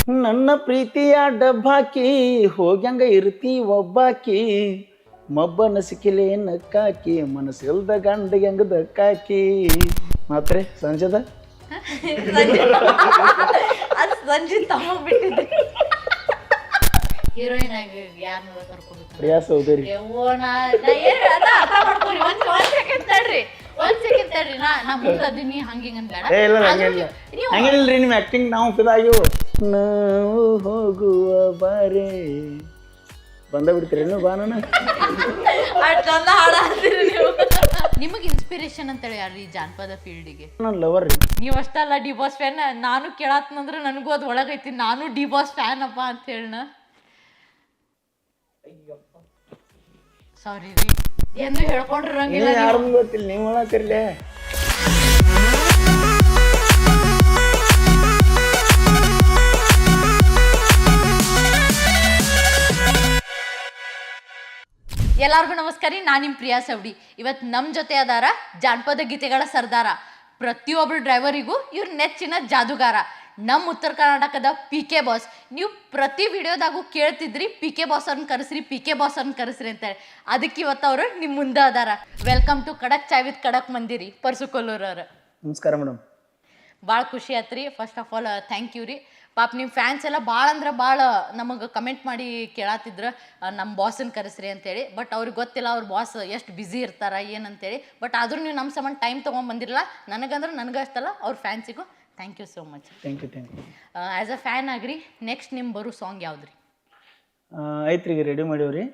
ನನ್ನ ಪ್ರೀತಿಯ ಡಬ್ಬಾಕಿ ಹೋಗ್ಯಂಗ ಇರ್ತಿ ಒಬ್ಬಾಕಿ ಮಬ್ಬನ ಸಿಕ್ಕಿಲೆ ನಕ್ಕಾಕಿ ಮನಸ್ಸಿಲ್ದ ಗಂಡಿಗೆ ಹಂಗ ದಕ್ಕಾಕಿ ಮಾತ್ರೆ ಸಂಜದ ಅದು ಸಂಜಿತ್ ತಮ್ಮ ಬಿಟ್ಟಿದ್ರಿ ಹೀರೋಯಿನ್ ಆಗಿ ಯಾರನ್ನ ಕರ್ಕೊಂಡು ಪ್ರಿಯಾ ಸೌದರಿ ಒಂದ್ ಸೆಕೆಂಡ್ ತಡ್ರಿ ನಾ ಮುಂದೆ ಅದೀನಿ ಹಂಗಿಂಗ್ ಬೇಡ ಏ ಇಲ್ಲ ಹಂಗೇನಿಲ್ರಿ ನಿಮ್ಮ ಆಕ್ಟಿಂಗ್ ನಾವು ಫಿದಾಗಿವು ನಾವು ಹೋಗುವ ಬಾರೆ ಬಂದ ಬಿಡ್ತೀರಿ ನೀವು ಬಾನ ಅಷ್ಟೊಂದ ಹಾಡ ಹಾಡ್ತೀರಿ ನೀವು ನಿಮಗೆ ಇನ್ಸ್ಪಿರೇಷನ್ ಅಂತೇಳಿ ಯಾರು ಈ ಜಾನಪದ ಫೀಲ್ಡಿಗೆ ನನ್ನ ಲವರ್ ರೀ ನೀವು ಅಷ್ಟಲ್ಲ ಡಿ ಬಾಸ್ ಫ್ಯಾನ್ ನಾನು ಕೇಳತ್ನಂದ್ರೆ ನನಗೂ ಅದು ಒಳಗೈತಿ ನಾನು ಡಿ ಬಾಸ್ ಫ್ಯಾನ್ ಅಪ್ಪ ಅಂತ ಹೇಳ ಸಾರಿ ರೀ ಎಂದು ಹೇಳ್ಕೊಂಡಿರಂಗಿಲ್ಲ ಯಾರು ಗೊತ್ತಿಲ್ಲ ನೀವು ಹೇಳತ್ತಿರ್ಲೇ ಎಲ್ಲರಿಗೂ ನಮಸ್ಕಾರ ರೀ ನಾನು ನಿಮ್ಮ ಪ್ರಿಯಾ ಸವಡಿ ಇವತ್ತು ನಮ್ಮ ಜೊತೆ ಅದಾರ ಜಾನಪದ ಗೀತೆಗಳ ಸರ್ದಾರ ಪ್ರತಿಯೊಬ್ಬರು ಡ್ರೈವರಿಗೂ ಇವ್ರ ನೆಚ್ಚಿನ ಜಾದುಗಾರ ನಮ್ಮ ಉತ್ತರ ಕರ್ನಾಟಕದ ಪಿ ಕೆ ಬಾಸ್ ನೀವು ಪ್ರತಿ ವಿಡಿಯೋದಾಗೂ ಕೇಳ್ತಿದ್ರಿ ಪಿ ಕೆ ಬಾಸ್ ಅವ್ರನ್ನ ಕರೆಸ್ರಿ ಪಿ ಕೆ ಬಾಸ್ ಅವ್ರನ್ನ ಕರೆಸ್ರಿ ಅಂತೇಳಿ ಅದಕ್ಕೆ ಇವತ್ತು ಅವರು ನಿಮ್ಮ ಮುಂದೆ ಅದಾರ welcome to Kadak Chai with Kadak ಮಂದಿರಿ ಪರ್ಸುಕೊಲ್ಲೂರವ್ರ ನಮಸ್ಕಾರ ಮೇಡಮ್ ಭಾಳ ಖುಷಿ ಆಯ್ತು ರೀ first of all thank you ರೀ ಪಾಪ ನಿಮ್ಮ ಫ್ಯಾನ್ಸ್ ಎಲ್ಲ ಭಾಳ ಅಂದ್ರೆ ಭಾಳ ನಮಗೆ ಕಮೆಂಟ್ ಮಾಡಿ ಕೇಳತ್ತಿದ್ರು ನಮ್ಮ ಬಾಸನ್ನ ಕರೆಸ್ರಿ ಅಂತೇಳಿ ಬಟ್ ಅವ್ರಿಗೆ ಗೊತ್ತಿಲ್ಲ ಅವ್ರ ಬಾಸ್ ಎಷ್ಟು ಬ್ಯುಸಿ ಇರ್ತಾರ ಏನಂತೇಳಿ ಬಟ್ ಆದರೂ ನೀವು ನಮ್ಮ ಸಂಬಂಧ ಟೈಮ್ ತೊಗೊಂಬಂದಿರಲ್ಲ ನನಗೆ ಅಷ್ಟಲ್ಲ ಅವ್ರ ಫ್ಯಾನ್ಸಿಗೂ thank you so much thank you as a fan ಆಗ್ರಿ ನೆಕ್ಸ್ಟ್ ನಿಮ್ಮ ಬರೋ ಸಾಂಗ್ ಯಾವ್ದು ರೀ ಐತ್ರಿ ಈಗ ರೆಡಿ ಮಾಡೀವ್ರಿ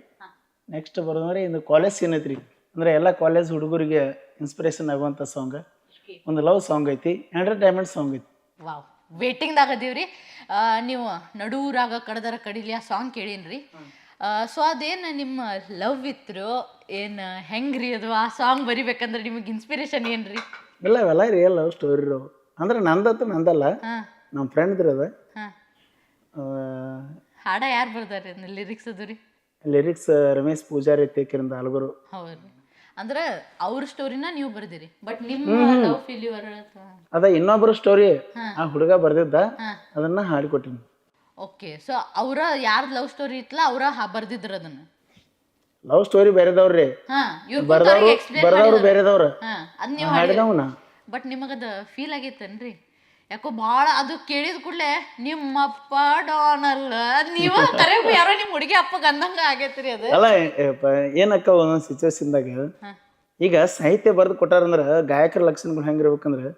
ನೆಕ್ಸ್ಟ್ ಬರೋದಂದ್ರೆ ಇದು ಕಾಲೇಜ್ ಸೀನ್ ಐತ್ರಿ ಅಂದ್ರೆ ಎಲ್ಲ ಕಾಲೇಜ್ ಹುಡುಗರಿಗೆ ಇನ್ಸ್ಪಿರೇಷನ್ ಆಗುವಂಥ ಸಾಂಗ್ ಒಂದು ಲವ್ ಸಾಂಗ್ ಐತಿ ಎಂಟರ್ಟೈನ್ಮೆಂಟ್ ಸಾಂಗ್ ಐತಿ ವಾವ್ ವೇಟಿಂಗ್ದಾಗ ಅದೀವ್ರಿ ನೀವು ನಡೂರಾಗ ಕಡದರ ಕಡಿಲಿ ಆ ಸಾಂಗ್ ಕೇಳೀನ್ರಿ ಸೊ ಅದೇನು ನಿಮ್ಮ ಲವ್ ಇತ್ತು ಏನು ಹೆಂಗ್ರಿ ಅದು ಆ ಸಾಂಗ್ ಬರಿಬೇಕಂದ್ರೆ ನಿಮಗೆ ಇನ್ಸ್ಪಿರೇಷನ್ ಏನ್ರಿ ಇಲ್ಲ ಅವೆಲ್ಲ ರಿಯಲ್ ಲವ್ ಸ್ಟೋರಿ ಅಂದ್ರೆ ನಂದತ್ತು ನಂದಲ್ಲ ನಮ್ಮ ಫ್ರೆಂಡ್ ಅದ ಹಾಡ ಯಾರು ಬರ್ದಾರೆ ಲಿರಿಕ್ಸ್ ಅದು ರೀ ಲಿರಿಕ್ಸ್ ರಮೇಶ್ ಪೂಜಾರಿ ತೇಕಿರಿಂದ ಹಲಗರು ಹೌದು ಅಂದ್ರೆ ಅವ್ರ ಸ್ಟೋರಿನ ನೀವು ಬರ್ದಿರಿ ಬಟ್ ನಿಮ್ಮ ಲವ್ ಫೇಲ್ಯೂರ್ ಅದ ಇನ್ನೊಬ್ರು ಸ್ಟೋರಿ ಆ ಹುಡುಗ ಬರ್ದಿದ್ದ ಅದನ್ನ ಹಾಡಿಕೊಟ್ಟಿನಿ ಓಕೆ ಸೊ ಅವರ ಯಾರ್ದು ಲವ್ ಸ್ಟೋರಿ ಇತ್ತಲ್ಲ ಅವರ ಬರ್ದಿದ್ರು ಅದನ್ನ ಲವ್ ಸ್ಟೋರಿ ಬೇರೆದವ್ರಿ ಬರ್ದವ್ರು ಬೇರೆದವ್ರ ಅದ್ ನೀವು ಹಾಡಿದವನ ಬಟ್ ನಿಮಗದ ಫೀಲ್ ಆಗೈತೇನ್ರಿ ಯಾಕೋ ಭಾಳ ಅದು ಕೇಳಿದ ಕೂಡಲೇ ನಿಮ್ಮಪ್ಪ ಡಾನಲ್ಲ ನೀವು ಕರೆಗೂ ಯಾರೋ ನಿಮ್ಮ ಹುಡುಗಿ ಅಪ್ಪಗೆ ಅಂದಂಗ ಆಗೈತ್ರಿ ಅದು ಅಲ್ಲ ಏನಕ್ಕ ಒಂದೊಂದು ಸಿಚುವೇಶನ್ದಾಗ ಈಗ ಸಾಹಿತ್ಯ ಬರ್ದು ಕೊಟ್ಟಾರಂದ್ರ ಗಾಯಕರ ಲಕ್ಷಣಗಳು ಹೆಂಗಿರ್ಬೇಕಂದ್ರ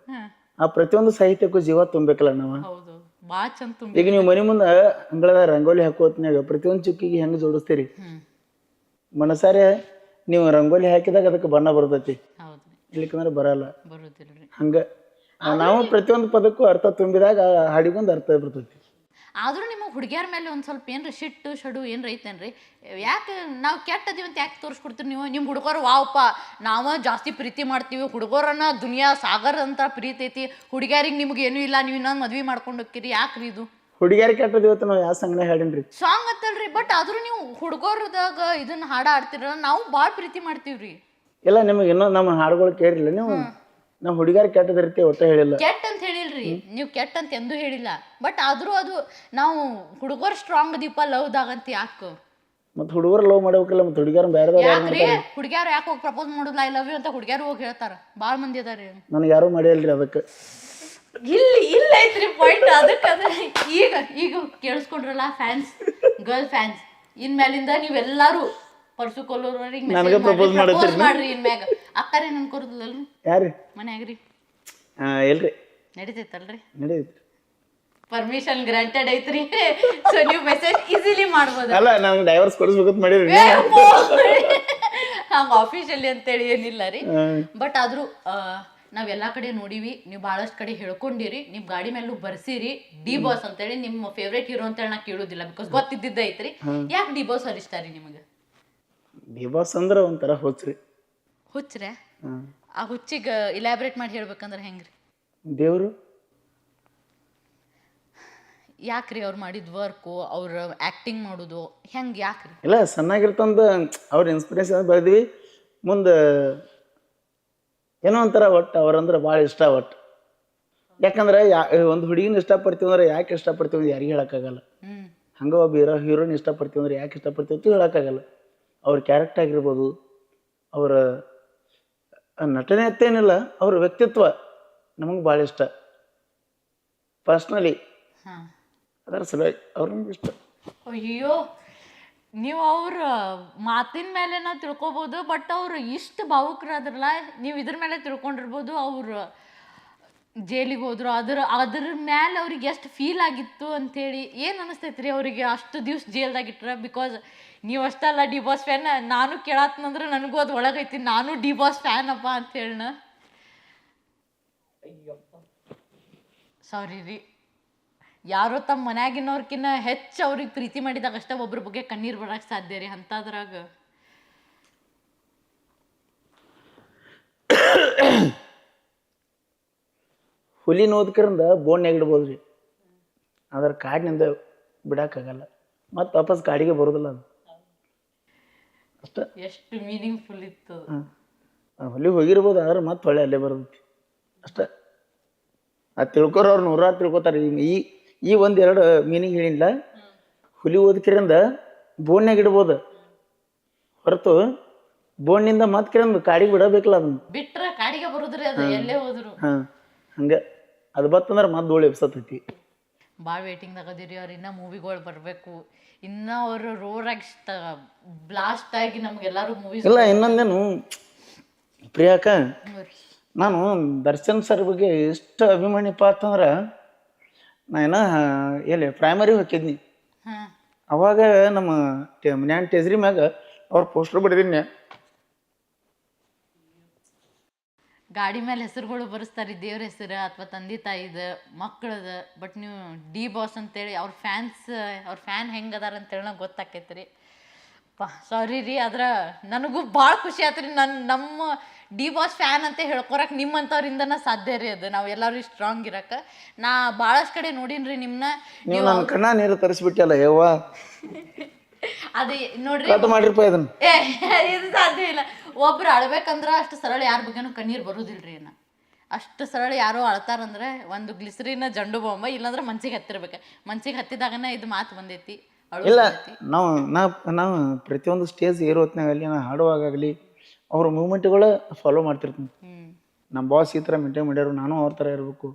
ಆ ಪ್ರತಿಯೊಂದು ಸಾಹಿತ್ಯಕ್ಕೂ ಜೀವ ತುಂಬೇಕಲ್ಲ ನಾವು ಹೌದು ಭಾಳ ಚಂದ ತುಂಬ ಈಗ ನೀವು ಮನೆ ಮುಂದೆ ಅಂಗಳದ ರಂಗೋಲಿ ಹಾಕೋತ್ನಾಗ ಪ್ರತಿಯೊಂದು ಚುಕ್ಕಿಗೆ ಹೆಂಗೆ ಜೋಡಿಸ್ತೀರಿ ಮನಸಾರೆ ನೀವು ರಂಗೋಲಿ ಹಾಕಿದಾಗ ಅದಕ್ಕೆ ಬಣ್ಣ ಬರ್ತೈತಿ ಹೌದು ಇಲ್ಲಿಕಂದ್ರೆ ಬರಲ್ಲ ಬರುದಿಲ್ರಿ ಹಂಗ ನಾವು ಪ್ರತಿಯೊಂದು ಪದಕ್ಕೂ ಅರ್ಥ ತುಂಬಿದಾಗ ಹಾಡಿಗೊಂದು ಅರ್ಥ ಬರ್ತೈತಿ ಆದ್ರೂ ನಿಮಗೆ ಹುಡುಗಿಯರ ಮೇಲೆ ಒಂದು ಸ್ವಲ್ಪ ಏನ್ರಿ ಶಿಟ್ಟು ಶಡು ಏನ್ರ ಐತೇನ್ರಿ ಯಾಕೆ ನಾವು ಕೆಟ್ಟದೀವಿ ಅಂತ ಯಾಕೆ ತೋರಿಸ್ಕೊಡ್ತೀರಿ ನೀವು ನಿಮ್ಮ ಹುಡುಗರು ವಾವಪ್ಪ ನಾವು ಜಾಸ್ತಿ ಪ್ರೀತಿ ಮಾಡ್ತೀವಿ ಹುಡುಗರನ್ನ ದುನಿಯಾ ಸಾಗರ್ ಅಂತ ಪ್ರೀತಿ ಐತಿ ಹುಡುಗಿಯರಿಗೆ ನಿಮ್ಗೆ ಏನೂ ಇಲ್ಲ ನೀವು ಇನ್ನೊಂದು ಮದ್ವೆ ಮಾಡ್ಕೊಂಡು ಹೋಗ್ತೀರಿ ಯಾಕ್ರಿ ಇದು ಹುಡುಗಿಯರಿಗೆ ಕೆಟ್ಟದಿವತ್ತು ನಾವು ಯಾವ ಸಂಘ ಹಾಡಿನ್ರಿ ಸಾಂಗ್ ಅಂತಲ್ರಿ ಬಟ್ ಆದ್ರೂ ನೀವು ಹುಡುಗರದಾಗ ಇದನ್ನ ಹಾಡ ಆಡ್ತಿರಲ್ಲ ನಾವು ಭಾಳ ಪ್ರೀತಿ ಮಾಡ್ತೀವ್ರಿ ಇಲ್ಲ ನಿಮಗೆ ಇನ್ನೂ ನಮ್ಮ ಹಾಡುಗಳು ಕೇಳಿಲ್ಲ ನೀವು ನಾವು ಹುಡುಗಿಯರ್ ಕೆಟ್ಟದ ರೀತಿ ಒಟ್ಟ ಹೇಳಿಲ್ಲ ಕೆಟ್ಟ ಅಂತ ಹೇಳಿಲ್ರಿ ನೀವು ಕೆಟ್ಟ ಅಂತ ಎಂದೂ ಹೇಳಿಲ್ಲ ಬಟ್ ಆದ್ರೂ ಅದು ನಾವು ಹುಡುಗರು ಸ್ಟ್ರಾಂಗ್ ದೀಪ ಲವ್ದಾಗ ಅಂತ ಯಾಕೆ ಮತ್ತೆ ಹುಡುಗರು ಲವ್ ಮಾಡ್ಬೇಕಲ್ಲ ಮತ್ತೆ ಹುಡುಗಿಯರ್ ಬೇರೆ ಯಾಕ್ರಿ ಹುಡುಗ್ಯಾರು ಯಾಕೆ ಹೋಗಿ ಪ್ರಪೋಸ್ ಮಾಡೋದಿಲ್ಲ ಐ ಲವ್ ಯು ಅಂತ ಹುಡುಗ್ಯಾರು ಹೋಗಿ ಹೇಳ್ತಾರ ಭಾಳ ಮಂದಿ ಅದಾರಿ ನನಗೆ ಯಾರು ಮಾಡಿಯಲ್ರಿ ಅದಕ್ಕೆ ಇಲ್ಲ ಐತ್ರಿ ಪಾಯಿಂಟ್ ಅದಕ್ಕೆ ಈಗ ಈಗ ಕೇಳಿಸ್ಕೊಂಡ್ರಲ್ಲ ಫ್ಯಾನ್ಸ್ ಗರ್ಲ್ ಫ್ಯಾನ್ಸ್ ಇನ್ಮೇಲಿಂದ ನೀವೆಲ್ಲರೂ ನನಗೆ ಪ್ರಪೋಸ್ ಮಾಡ್ರಿ ಇನ್ಮ್ಯಾಗ ಅಕ್ಕರೇ ಅನ್ಕೋರ್ದಿಲ್ಲಲ್ರಿ ಯಾರು ಮನ್ಯಾಗ್ರಿ ಇಲ್ರಿ ನಡೀತೈತಲ್ರಿ ನಡೀತೈತಿ ಪರ್ಮಿಷನ್ ಗ್ರಾಂಟೆಡ್ ಐತ್ರಿ ಸೊ ನೀವು ಮೆಸೇಜ್ ಈಸಿಲಿ ಮಾಡ್ಬೋದು ಅಲ್ಲ ನಂಗೆ ಡೈವರ್ಸ್ ಕೊಡಿಸ್ಬೇಕಂತ ಮಾಡಿರಿ ಹಂಗ ಆಫೀಷಿಯಲಿ ಅಂತೇಳಿ ಏನಿಲ್ಲ ರೀ ಬಟ್ ಆದ್ರೂ ನಾವೆಲ್ಲಾ ಕಡೆ ನೋಡಿವಿ ನೀವು ಭಾಳಷ್ಟು ಕಡೆ ಹೇಳ್ಕೊಂಡಿರಿ ನಿಮ್ಮ ಗಾಡಿ ಮೇಲೂ ಬರ್ಸಿರಿ ಡಿ ಬಾಸ್ ಅಂತೇಳಿ ನಿಮ್ಮ ಫೇವ್ರೇಟ್ ಹೀರೋ ಅಂತೇಳಿ ನಾ ಕೇಳೋದಿಲ್ಲ ಬಿಕಾಸ್ ಗೊತ್ತಿದ್ದ ಐತ್ರಿ ಯಾಕೆ ಡಿ ಬಾಸ್ ಅವ್ರು ಇಷ್ಟ ರೀ ನಿಮಗೆ ಡಿ ಬಾಸ್ ಅಂದ್ರೆ ಒಂಥರ ಹುಚ್ಚ್ರಿ ಹುಚ್ಚ್ರೆ ಆ ಹುಚ್ಚಿಗೆ ಇಲಾಬ್ರೇಟ್ ಮಾಡಿ ಹೇಳ್ಬೇಕಂದ್ರೆ ಹೆಂಗ್ರಿ ದೇವರು ಯಾಕ್ರಿ ಅವ್ರು ಮಾಡಿದ ವರ್ಕು ಅವ್ರ ಆಕ್ಟಿಂಗ್ ಮಾಡೋದು ಹೆಂಗೆ ಯಾಕ್ರಿ ಇಲ್ಲ ಸಣ್ಣಾಗಿರ್ತಂದ ಅವ್ರ ಇನ್ಸ್ಪಿರೇಷನ್ ಬೆಳೆದ್ವಿ ಮುಂದೆ ಏನೋ ಒಂಥರ ಒಟ್ಟು ಅವ್ರಂದ್ರೆ ಭಾಳ ಇಷ್ಟ ಒಟ್ಟು ಯಾಕಂದ್ರೆ ಒಂದು ಹುಡುಗಿನ ಇಷ್ಟಪಡ್ತೀವಿ ಅಂದ್ರೆ ಯಾಕೆ ಇಷ್ಟಪಡ್ತೀವಿ ಅಂದ್ರೆ ಯಾರಿಗೂ ಹೇಳೋಕ್ಕಾಗಲ್ಲ. ಹಂಗೆ ಒಬ್ಬ ಹೀರೋಯಿನ್ ಇಷ್ಟಪಡ್ತೀವಿ ಅಂದ್ರೆ ಯಾಕೆ ಇಷ್ಟಪಡ್ತೀವಿ ಅಂತ ಹೇಳೋಕ್ಕಾಗಲ್ಲ. ಅವ್ರ ಕ್ಯಾರೆಕ್ಟರ್ ಆಗಿರ್ಬೋದು, ಅವರ ನಟನೆ ಅತ್ತೇನಿಲ್ಲ, ಅವ್ರ ವ್ಯಕ್ತಿತ್ವ ನಮಗೆ ಭಾಳ ಇಷ್ಟ ಪರ್ಸ್ನಲಿ. ಅದರ ಸಲುವಾಗಿ ಅವ್ರು ನಮ್ಗೆ ಇಷ್ಟ. ಅಯ್ಯೋ, ನೀವು ಅವ್ರ ಮಾತಿನ ಮೇಲೆ ನಾವು ತಿಳ್ಕೊಬೋದು, ಬಟ್ ಅವ್ರು ಇಷ್ಟು ಭಾವುಕರಾದ್ರಲ್ಲ, ನೀವು ಇದ್ರ ಮೇಲೆ ತಿಳ್ಕೊಂಡಿರ್ಬೋದು. ಅವ್ರು ಜೈಲಿಗೆ ಹೋದ್ರು, ಅದ್ರ ಮೇಲೆ ಅವ್ರಿಗೆ ಎಷ್ಟು ಫೀಲ್ ಆಗಿತ್ತು ಅಂಥೇಳಿ. ಏನು ಅನಿಸ್ತೈತ್ರಿ ಅವರಿಗೆ ಅಷ್ಟು ದಿವ್ಸ ಜೈಲ್ದಾಗಿಟ್ರ? ಬಿಕಾಸ್ ನೀವು ಅಷ್ಟಲ್ಲ ಡಿ ಬಾಸ್ ಫ್ಯಾನ್, ನಾನು ಕೇಳತ್ನಂದ್ರೆ ನನಗೂ ಅದು ಒಳಗೈತಿ, ನಾನು ಡಿ ಬಾಸ್ ಫ್ಯಾನ್ ಅಪ್ಪ ಅಂತೇಳಿ. ಸಾರಿ ರೀ, ಯಾರೋ ತಮ್ಮ ಮನ್ಯಾಗಿನವ್ರಕಿನ್ನ ಹೆಚ್ಚು ಅವ್ರಿಗೆ ಪ್ರೀತಿ ಮಾಡಿದಾಗ ಅಷ್ಟೇ ಒಬ್ರ ಬಗ್ಗೆ ಕಣ್ಣೀರು ಬರಕ್ಕೆ ಸಾಧ್ಯ ರೀ. ಅಂಥದ್ರಾಗ ಹುಲಿ ನೋದ್ಕರಿಂದ ಬೋನ್ಯಾಗ ಇಡ್ಬೋದು ರೀ, ಆದ್ರೆ ಕಾಡಿನಿಂದ ಬಿಡೋಕ್ಕಾಗಲ್ಲ, ಮತ್ತು ವಾಪಸ್ ಕಾಡಿಗೆ ಬರೋದಿಲ್ಲ ಅದು ಅಷ್ಟ. ಎಷ್ಟು ಮೀನಿಂಗ್ಫುಲ್ ಇತ್ತು. ಹುಲಿ ಹೋಗಿರ್ಬೋದು, ಆದ್ರೆ ಮತ್ತೆ ಹೊಳೆ ಅಲ್ಲೇ ಬರ್ತೈತಿ ಅಷ್ಟೇ. ಅದು ತಿಳ್ಕೊರೋರು ನೂರಾರು ತಿಳ್ಕೊತಾರೆ. ಈ ಒಂದೆರಡು ಮೀನಿಂಗ್ ಹೇಳಿಲ್ಲ. ಹುಲಿ ಓದ್ಕಿರಿಂದ ಬೋನ್ಯಾಗ ಇಡ್ಬೋದು ಹೊರತು ಬೋನ್ನಿಂದ ಮತ್ತೆ ಕಿರಂದು ಕಾಡಿಗೆ ಬಿಡಬೇಕಲ್ಲ, ಅದನ್ನ ಬಿಟ್ರೆ ಕಾಡಿಗೆ ಬರೋದ್ರಿ ಅದು ಎಲ್ಲೇ ಹೋದ್ರು. ಹಾಂ, ಹಂಗೆ ಅದು ಬತ್ತಂದ್ರೆ ಮತ್ತೆ ಧೂಳು ಎಬ್ಸತ್ತೈತಿ. ಭಾಳ ವೇಟಿಂಗ್ದಾಗ ಅದೀರಿ. ಅವ್ರು ಇನ್ನೂ ಮೂವಿಗಳು ಬರಬೇಕು, ಇನ್ನೂ ಅವರು ರೋರಾಗಿ ಬ್ಲಾಸ್ಟ್ ಆಗಿ ನಮ್ಗೆಲ್ಲರೂ ಮೂವೀಸ್. ಇಲ್ಲ, ಇನ್ನೊಂದೇನು ಪ್ರಿಯಾಕ, ನಾನು ದರ್ಶನ್ ಸರ್ ಬಗ್ಗೆ ಎಷ್ಟು ಅಭಿಮಾನಿಪ್ಪ ಅಂತಂದ್ರೆ, ನಾನು ಎಲ್ಲಿ ಪ್ರೈಮರಿ ಹೋಗಿದ್ನಿ, ಅವಾಗ ನಮ್ಮ ಮನ್ಯಾನ ಟೆಜ್ರಿ ಮ್ಯಾಗ ಅವ್ರ ಪೋಸ್ಟರ್ ಬಡಿದೀನಿ. ಗಾಡಿ ಮೇಲೆ ಹೆಸರುಗಳು ಬರೆಸ್ತಾರೆ, ದೇವ್ರ ಹೆಸರು ಅಥವಾ ತಂದೆ ತಾಯಿದ ಮಕ್ಕಳದ. ಬಟ್ ನೀವು ಡಿ ಬಾಸ್ ಅಂತೇಳಿ ಅವ್ರ ಫ್ಯಾನ್ ಹೆಂಗೆ ಅದಾರ ಅಂತೇಳಿ ನಂಗೆ ಗೊತ್ತಾಕೈತ್ರಿ. ಸಾರಿ ರೀ, ಆದ್ರೆ ನನಗೂ ಭಾಳ ಖುಷಿ ಆಯ್ತು ರೀ. ನಮ್ಮ ಡಿ ಬಾಸ್ ಫ್ಯಾನ್ ಅಂತ ಹೇಳ್ಕೊರಕ್ಕೆ ನಿಮ್ಮಂಥವ್ರಿಂದನ ಸಾಧ್ಯ ರೀ ಅದು. ನಾವು ಎಲ್ಲರೂ ಸ್ಟ್ರಾಂಗ್ ಇರಕ್ಕೆ. ನಾ ಭಾಳಷ್ಟು ಕಡೆ ನೋಡೀನಿ ನಿಮ್ಮನ್ನ. ನೀವು ನನ್ನ ಕಣ್ಣ ನೀರು ತರಿಸ್ಬಿಟ್ಟಲ್ಲ ಯವ್ವ. ಅದೇ ನೋಡ್ರಿ, ಮಾಡಿರಪ್ಪ ಇದನ್ನ. ಇದು ಸಾಧ್ಯ ಇಲ್ಲ. ಒಬ್ರು ಅಳ್ಬೇಕಂದ್ರೆ ಅಷ್ಟು ಸರಳ ಯಾರ ಬಗ್ಗೆನೂ ಕಣ್ಣೀರು ಬರೋದಿಲ್ರಿ. ಅಷ್ಟು ಸರಳ ಯಾರೋ ಅಳ್ತಾರಂದ್ರೆ ಒಂದು ಗ್ಲಿಸರಿನ ಜಂಡು ಬಾಂಬ, ಇಲ್ಲಾಂದ್ರೆ ಮನ್ಸಿಗೆ ಹತ್ತಿರ್ಬೇಕು. ಮನ್ಸಿಗೆ ಹತ್ತಿದಾಗನ ಇದು ಮಾತು ಬಂದೈತಿ. ಇಲ್ಲ, ನಾವು ಪ್ರತಿಯೊಂದು ಸ್ಟೇಜ್ ಏರೋ ಹೊತ್ನಾಗಲಿ, ನಾ ಹಾಡುವಾಗಲಿ ಅವ್ರ ಮೂವ್ಮೆಂಟ್ಗಳು ಫಾಲೋ ಮಾಡ್ತಿರ್ತೀನಿ. ನಮ್ಮ ಬಾಸ್ ಈ ಥರ ಮೇಂಟೈನ್ ಮಾಡ್ಯಾರು, ನಾನು ಅವ್ರ ಥರ ಇರಬೇಕು.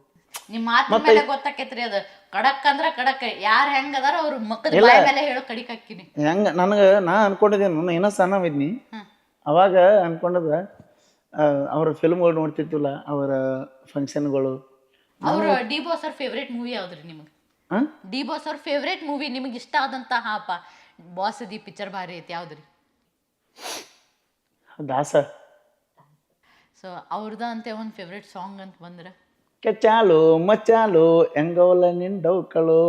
ನಿಮ್ಮ ಮಾತಿನ ಮೇಲೆ ಗೊತ್ತಾಕೈತ್ರಿ. ಅದು ಕಡಕ್ ಅಂದ್ರೆ ಕಡಕ್, ಯಾರು ಹೆಂಗ್ ಅದಾರ ಅವ್ರ ಮಕ್ಕಳ ಬಾಯಿ ಮೇಲೆ ಹೇಳೋ ಕಡಿಕ್ ಹಾಕಿನಿ. ಹೆಂಗ ನನಗೆ ನಾ ಅನ್ಕೊಂಡಿದ್ದೇನು, ಏನೋ ಸಣ್ಣ ಇದ್ನಿ ಅವಾಗ ಅನ್ಕೊಂಡದ, ಅವ್ರ ಫಿಲ್ಮ್ಗಳು ನೋಡ್ತಿರ್ತಿವಲ್ಲ, ಅವರ ಫಂಕ್ಷನ್ಗಳು. ಅವ್ರ ಡಿ ಬಾಸ್ ಅವ್ರ ಫೇವ್ರೇಟ್ ಮೂವಿ ಯಾವ್ದ್ರಿ ನಿಮಗೆ? ಡಿ ಬಾಸ್ ಅವ್ರ ಫೇವ್ರೇಟ್ ಮೂವಿ ನಿಮಗೆ ಇಷ್ಟ ಆದಂತ? ಹಾಪ ಬಾಸ್ ದಿ ಪಿಕ್ಚರ್ ಭಾರಿ ಐತಿ, ಯಾವ್ದ್ರಿ? ದಾಸ. ಸೊ ಅವ್ರದ ಅಂತ ಒಂದು ಫೇವ್ರೇಟ್ ಸಾಂಗ್ ಅಂತ ಬಂದ್ರೆ ಕೆಚ್ಚಾಲು ಮಚ್ಚಾಲು ಹೆಂಗವಲ್ಲ ನಿಂಡವ್ಕಳು.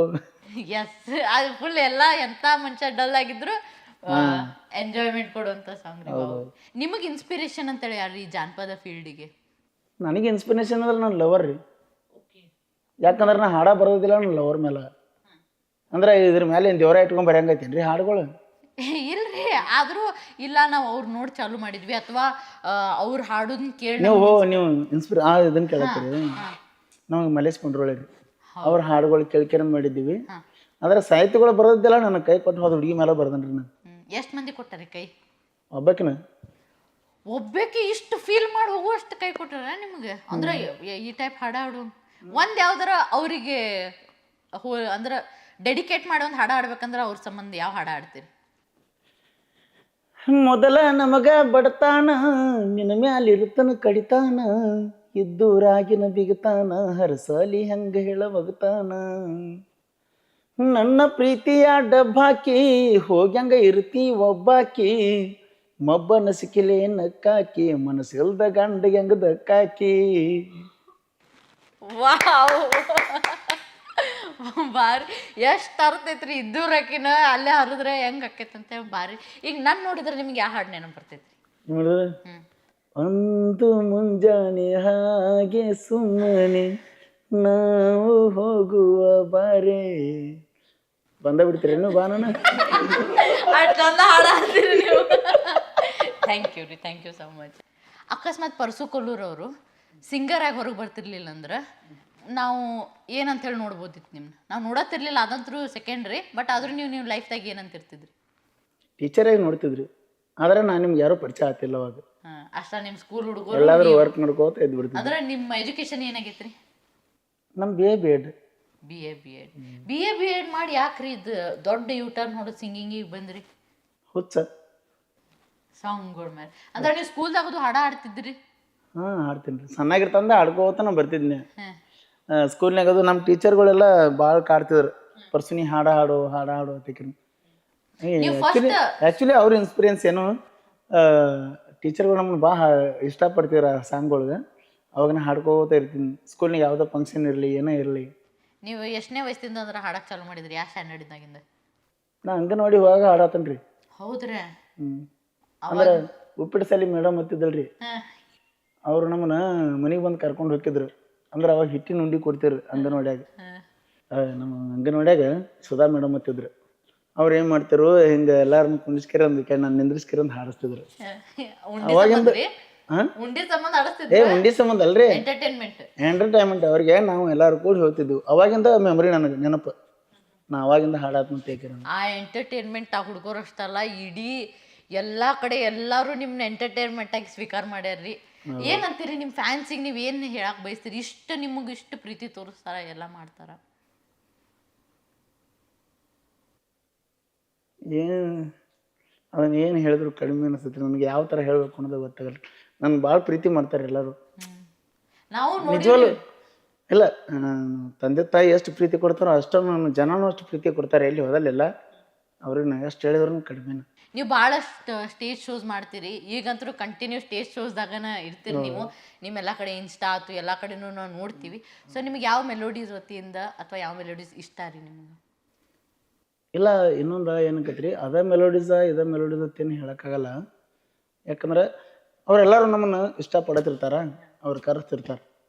ಎಸ್, ಅದು ಫುಲ್ ಎಲ್ಲ ಎಂತ ಮನುಷ್ಯ ಡಲ್ ಆಗಿದ್ರು ಎಂಜಾಯ್ಮೆಂಟ್ ಕೊಡುವಂತ ಸಾಂಗ್ ರೀ. ನಿಮಗೆ ಇನ್ಸ್ಪಿರೇಷನ್ ಅಂತೇಳಿ ಯಾರು ಈ ಜಾನಪದ ಫೀಲ್ಡಿಗೆ? ನನಗೆ ಇನ್ಸ್ಪಿರೇಷನ್ ಅಂದ್ರೆ ನನ್ನ ಲವರ್ ರೀ. ಯಾಕಂದ್ರೆ ನಾ ಹಾಡ ಬರೋದಿಲ್ಲ ನನ್ನ ಲವರ್ ಮೇಲೆ. ಅಂದ್ರೆ ಇದ್ರ ಮೇಲೆ ಏನು ದೇವರ ಇಟ್ಕೊಂಡ್ ಬರೆಯಂಗೈತೇನು ರೀ ಹಾಡುಗಳು? ಇಲ್ರಿ, ಆದ್ರೂ ಇಲ್ಲ, ನಾವು ಅವ್ರು ನೋಡಿ ಚಾಲು ಮಾಡಿದ್ವಿ ಅಥವಾ ಅವ್ರ ಹಾಡೋದನ್ನ ಕೇಳಿ ನೀವು ಇದನ್ನ ಕೇಳತ್ತೀರಿ. ನಮಗೆ ಮಲೇಶ್ ಕೊಂಡ್ರೋಳಿ ರೀ, ಅವ್ರ ಹಾಡುಗಳು ಕೇಳ್ಕೊಂಡ್ ಮಾಡಿದ್ದೀವಿ. ಆದ್ರೆ ಸಾಹಿತ್ಯಗಳು ಬರೋದಿಲ್ಲ, ನನ್ನ ಕೈ ಕೊಟ್ಟು ಹೋದ ಹುಡುಗಿ ಮೇಲೆ ಬರ್ದನ್ರಿ ನಾನು. ಎಷ್ಟು ಮಂದಿ ಕೊಟ್ಟಾರೆ ಕೈ? ಒಬ್ಬಾಕಿನ. ಒಬ್ಬಾಕಿ ಇಷ್ಟು ಫೀಲ್ ಮಾಡಿ ಹೋಗುವಷ್ಟು ಕೈ ಕೊಟ್ಟಾರ ನಿಮಗೆ? ಅಂದ್ರೆ ಈ ಟೈಪ್ ಹಾಡು ಒಂದ್ ಯಾವ್ದಾರ ಅವರಿಗೆ ಅಂದ್ರೆ ಡೆಡಿಕೇಟ್ ಮಾಡಿ ಒಂದು ಹಾಡ ಆಡ್ಬೇಕಂದ್ರೆ ಅವ್ರ ಸಂಬಂಧ ಯಾವ ಹಾಡ ಆಡ್ತೀರಿ? ಮೊದಲ ನಮಗ ಬಡತಾನ, ನಿನ್ನ ಮ್ಯಾಲಿರುತ್ತನ ಕಡಿತಾನ, ಇದ್ದೂರಾಗಿನ ಬಿಗತಾನ, ಹರಸಲಿ ಹಂಗ ಹೇಳವಗತಾನ, ನನ್ನ ಪ್ರೀತಿಯ ಡಬ್ಬಾಕಿ ಹೋಗ್ಯಂಗ ಇರ್ತಿ ಒಬ್ಬಾಕಿ, ಮಬ್ಬನ ಸಿಕ್ಕಿಲೆ ನಕ್ಕಾಕಿ, ಮನಸ್ಸಿಲ್ದ ಗಂಡ ಹೆಂಗ ದಕ್ಕಾಕಿ. ವಾವ್, ಭಾರಿ ಎಷ್ಟು ಅರ್ಥ ಐತ್ರಿ. ಇದ್ದೂರಕಿನ ಅಲ್ಲೇ ಹರಿದ್ರೆ ಹೆಂಗ್ ಆಕೈತಂತೆ ಭಾರಿ. ಈಗ ನಾನು ನೋಡಿದ್ರೆ ನಿಮ್ಗೆ ಯಾವ ಹಾಡು ನೆನಪು ಬರ್ತೈತ್ರಿ? ನೋಡಿದ್ರೆ ಒಂದು ಮುಂಜಾನೆ ಹಾಗೆ ಸುಮ್ಮನೆ ನಾವು ಹೋಗುವ ಬಾರೆ ಬಂದ ಬಿಡ್ತೀರೇನು ಬಾ ನಾನು ಅಷ್ಟೊಂದು ಹಾಡು ಹಾಡ್ತೀರಿ ನೀವು. ಥ್ಯಾಂಕ್ ಯು ರೀ, ಥ್ಯಾಂಕ್ ಯು ಸೊ ಮಚ್. ಅಕಸ್ಮಾತ್ ಪರಸು ಕೊಲ್ಲೂರ್ ಅವರು ಸಿಂಗರ್ ಆಗಿ ಹೊರಗೆ ಬರ್ತಿರ್ಲಿಲ್ಲ ಅಂದ್ರೆ ನಾವು ಏನಂತ ಹೇಳಿ ನೋಡ್ಬೋದಿತ್ತು ನಿಮ್ನ? ನಾವು ನೋಡತ್ತಿರ್ಲಿಲ್ಲ, ಅದಂತರೂ ಸೆಕೆಂಡ್ರಿ. ಬಟ್ ಆದ್ರೂ ನೀವು ಲೈಫ್ದಾಗ ಏನಂತಿರ್ತಿದ್ರಿ? ಟೀಚರಾಗಿ ನೋಡ್ತಿದ್ರಿ. ಆದ್ರೆ ನಾನು ನಿಮ್ಗೆ ಯಾರೂ ಪರಿಚಯ ಆಗ್ತಿಲ್ಲ ಅವಾಗ. ಅಷ್ಟ ನಿಮ್ಮ ಸ್ಕೂಲ್ ಹುಡುಗರು ಎಲ್ಲಾದ್ರೂ ವರ್ಕ್ ಮಾಡ್ಕೋತ ಇದ್ದು ಬಿಡ್ತಿದ್ವಿ. ಅಂದ್ರೆ ನಿಮ್ಮ ಎಜುಕೇಶನ್ ಏನಾಗೈತ್ರಿ? ನಮ್ಮ B A B Ed. B Ed ಮಾಡಿ ಯಾಕ್ರಿ ಇದು ದೊಡ್ಡ ಯೂಟರ್ನ್ ಹೊಡೆದು ಸಿಂಗಿಂಗಿಗೆ ಬಂದ್ರಿ? ಹುಚ್ಚ ಸಾಂಗ್ಗಳ ಮೇಲೆ ಅಂದ್ರೆ ನೀವು ಸ್ಕೂಲ್ದಾಗದು ಹಾಡ ಹಾಡ್ತಿದ್ರಿ? ಹಾಡ್ತೀನಿ ರೀ. ಸಣ್ಣಾಗಿರ್ತಂದ ಹಾಡ್ಕೋತ ನಾ ಬರ್ತಿದ್ನೆ. ಸ್ಕೂಲ್ನಾಗದು ನಮ್ಮ ಟೀಚರ್ಗಳೆಲ್ಲ ಭಾಳ ಕಾಡ್ತಿದ್ರು, ಪರ್ಸುನಿ ಹಾಡ ಹಾಡು ಅತಿಕ್ರಿ. ಆ್ಯಕ್ಚುಲಿ ಅವ್ರ ಇನ್ಸ್ಪೀರಿಯನ್ಸ್ ಏನು, ಟೀಚರ್ಗಳು ನಮ್ಮನ್ನು ಭಾಳ ಇಷ್ಟಪಡ್ತಿದ್ರ ಸಾಂಗ್ಗಳ್ಗೆ. ಅವಾಗ ನಾ ಹಾಡ್ಕೋತ ಇರ್ತೀನಿ. ಸ್ಕೂಲ್ನಾಗ ಯಾವುದೋ ಫಂಕ್ಷನ್ ಇರಲಿ ಏನೋ ಇರಲಿ. ನೀವು ಎಷ್ಟನೇ ವಯಸ್ಸಿಂದ ಅಂದ್ರೆ ಹಾಡಕ್ಕೆ ಚಾಲು ಮಾಡಿದ್ರಿ? ಯಾವ ಸ್ಟ್ಯಾಂಡರ್ಡ್ನಾಗಿಂದ? ನಾ ಅಂಗನವಾಡಿ ಹೋಗಾಗ ಹಾಡಾತನ್ ರೀ. ಹೌದ್ರಿ? ಅಂದ್ರೆ ಉಪ್ಪಿಟ್ಟು ಸಾಲಿ ಮೇಡಮ್ ಹತ್ತಿದ್ದಲ್ರಿ, ಅವ್ರು ನಮ್ಮನ್ನ ಮನೆಗೆ ಬಂದು ಕರ್ಕೊಂಡು ಹೋಗಿದ್ರು. ಅಂದ್ರೆ ಅವಾಗ ಹಿಟ್ಟಿನ ಉಂಡಿ ಕೊಡ್ತಿದ್ರು ಅಂಗನವಾಡ್ಯಾಗ. ನಮ್ಮ ಅಂಗನವಾಡ್ಯಾಗ ಸುಧಾ ಮೇಡಮ್ ಹತ್ತಿದ್ರು. ಅವ್ರು ಏನು ಮಾಡ್ತಿರು, ಹಿಂಗೆ ಎಲ್ಲಾರನ್ನ ಕುಂದಿಸ್ಕಿರ ಅಂದಕ್ಕೆ ನಾನು ನಿಂದ್ರಿಸ್ಕಿರ ಅಂತ ಹಾಡಿಸ್ತಿದ್ರು. ಅವಾಗಿಂದ ಉಂಡಿ ಸಂಬಂಧ ಅಲ್ರಿ, ಎಂಟರ್ಟೈನ್ಮೆಂಟ್ ಅವ್ರಿಗೆ ನಾವು ಎಲ್ಲಾರು ಕೂಡಿ ಹೋಗ್ತಿದ್ವಿ. ಅವಾಗಿಂದ ಮೆಮೊರಿ ನನಗೆ ನೆನಪು. ನಾ ಅವಾಗಿಂದ ಹಾಡಾತ್ಮಂತ ಆ ಎಂಟರ್ಟೈನ್ಮೆಂಟ್ ಆ ಹುಡುಗರು ಅಷ್ಟಲ್ಲ, ಇಡೀ ಎಲ್ಲಾ ಕಡೆ ಎಲ್ಲಾರು ನಿಮ್ನ ಎಂಟರ್ಟೈನ್ಮೆಂಟ್ ಆಗಿ ಸ್ವೀಕಾರ ಮಾಡ್ಯಾರ್ರಿ. ಏನಂತೀರಿ ನಿಮ್ಮ ಫ್ಯಾನ್ಸಿಗೆ? ನೀವು ಏನು ಹೇಳಕ್ ಬಯಸ್ತೀರಿ? ಇಷ್ಟು ನಿಮಗೆ ಇಷ್ಟು ಪ್ರೀತಿ ತೋರಿಸ್ತಾರ, ಎಲ್ಲ ಮಾಡ್ತಾರ? ಅದನ್ನ ಏನು ಹೇಳಿದ್ರು ಕಡಿಮೆ ಅನಿಸ್ತೈತಿ ನನಗೆ. ಯಾವ ಥರ ಹೇಳ್ಬೇಕು ಅನ್ನೋದು ಗೊತ್ತಾಗಲ್ಲ. ನನ್ಗೆ ಭಾಳ ಪ್ರೀತಿ ಮಾಡ್ತಾರೆ ಎಲ್ಲರೂ. ನಾವು ನಿಜವಲ್ಲೂ ಇಲ್ಲ, ತಂದೆ ತಾಯಿ ಎಷ್ಟು ಪ್ರೀತಿ ಕೊಡ್ತಾರೋ ಅಷ್ಟು ನನ್ನ ಜನನೂ ಅಷ್ಟು ಪ್ರೀತಿ ಕೊಡ್ತಾರೆ. ಎಲ್ಲಿ ಹೋದಲ್ಲೆಲ್ಲ ಅವ್ರಿಗೆ ನಾ ಎಷ್ಟು ಹೇಳಿದ್ರು ಕಡಿಮೆನ. ನೀವು ಭಾಳಷ್ಟು ಸ್ಟೇಜ್ ಶೋಸ್ ಮಾಡ್ತೀರಿ, ಈಗಂತೂ ಕಂಟಿನ್ಯೂ ಸ್ಟೇಜ್ ಶೋಸ್ದಾಗನ ಇರ್ತೀರಿ ನೀವು. ನಿಮ್ಮೆಲ್ಲ ಕಡೆ ಇನ್ಸ್ಟಾ ಆಯ್ತು ಎಲ್ಲ ಕಡೆನೂ ನಾವು ನೋಡ್ತೀವಿ. ಸೊ ನಿಮ್ಗೆ ಯಾವ ಮೆಲೋಡೀಸ್ ವತಿಯಿಂದ ಅಥವಾ ಯಾವ ಮೆಲೋಡೀಸ್ ಇಷ್ಟ ರೀ ನಿಮ್ಗೆ? ಇಲ್ಲ, ಇನ್ನೊಂದು ಏನಕ್ಕೈತ್ರಿ, ಇದೇ ಮೆಲೋಡೀಸ್ ಅಂತೇನು ಹೇಳೋಕ್ಕಾಗಲ್ಲ. ಯಾಕಂದ್ರೆ ಅವರೆಲ್ಲರೂ ನಮ್ಮನ್ನು ಇಷ್ಟಪಡತಿರ್ತಾರೆ, ಅವ್ರು ಕರೆಸ್ತಿರ್ತಾರೆ.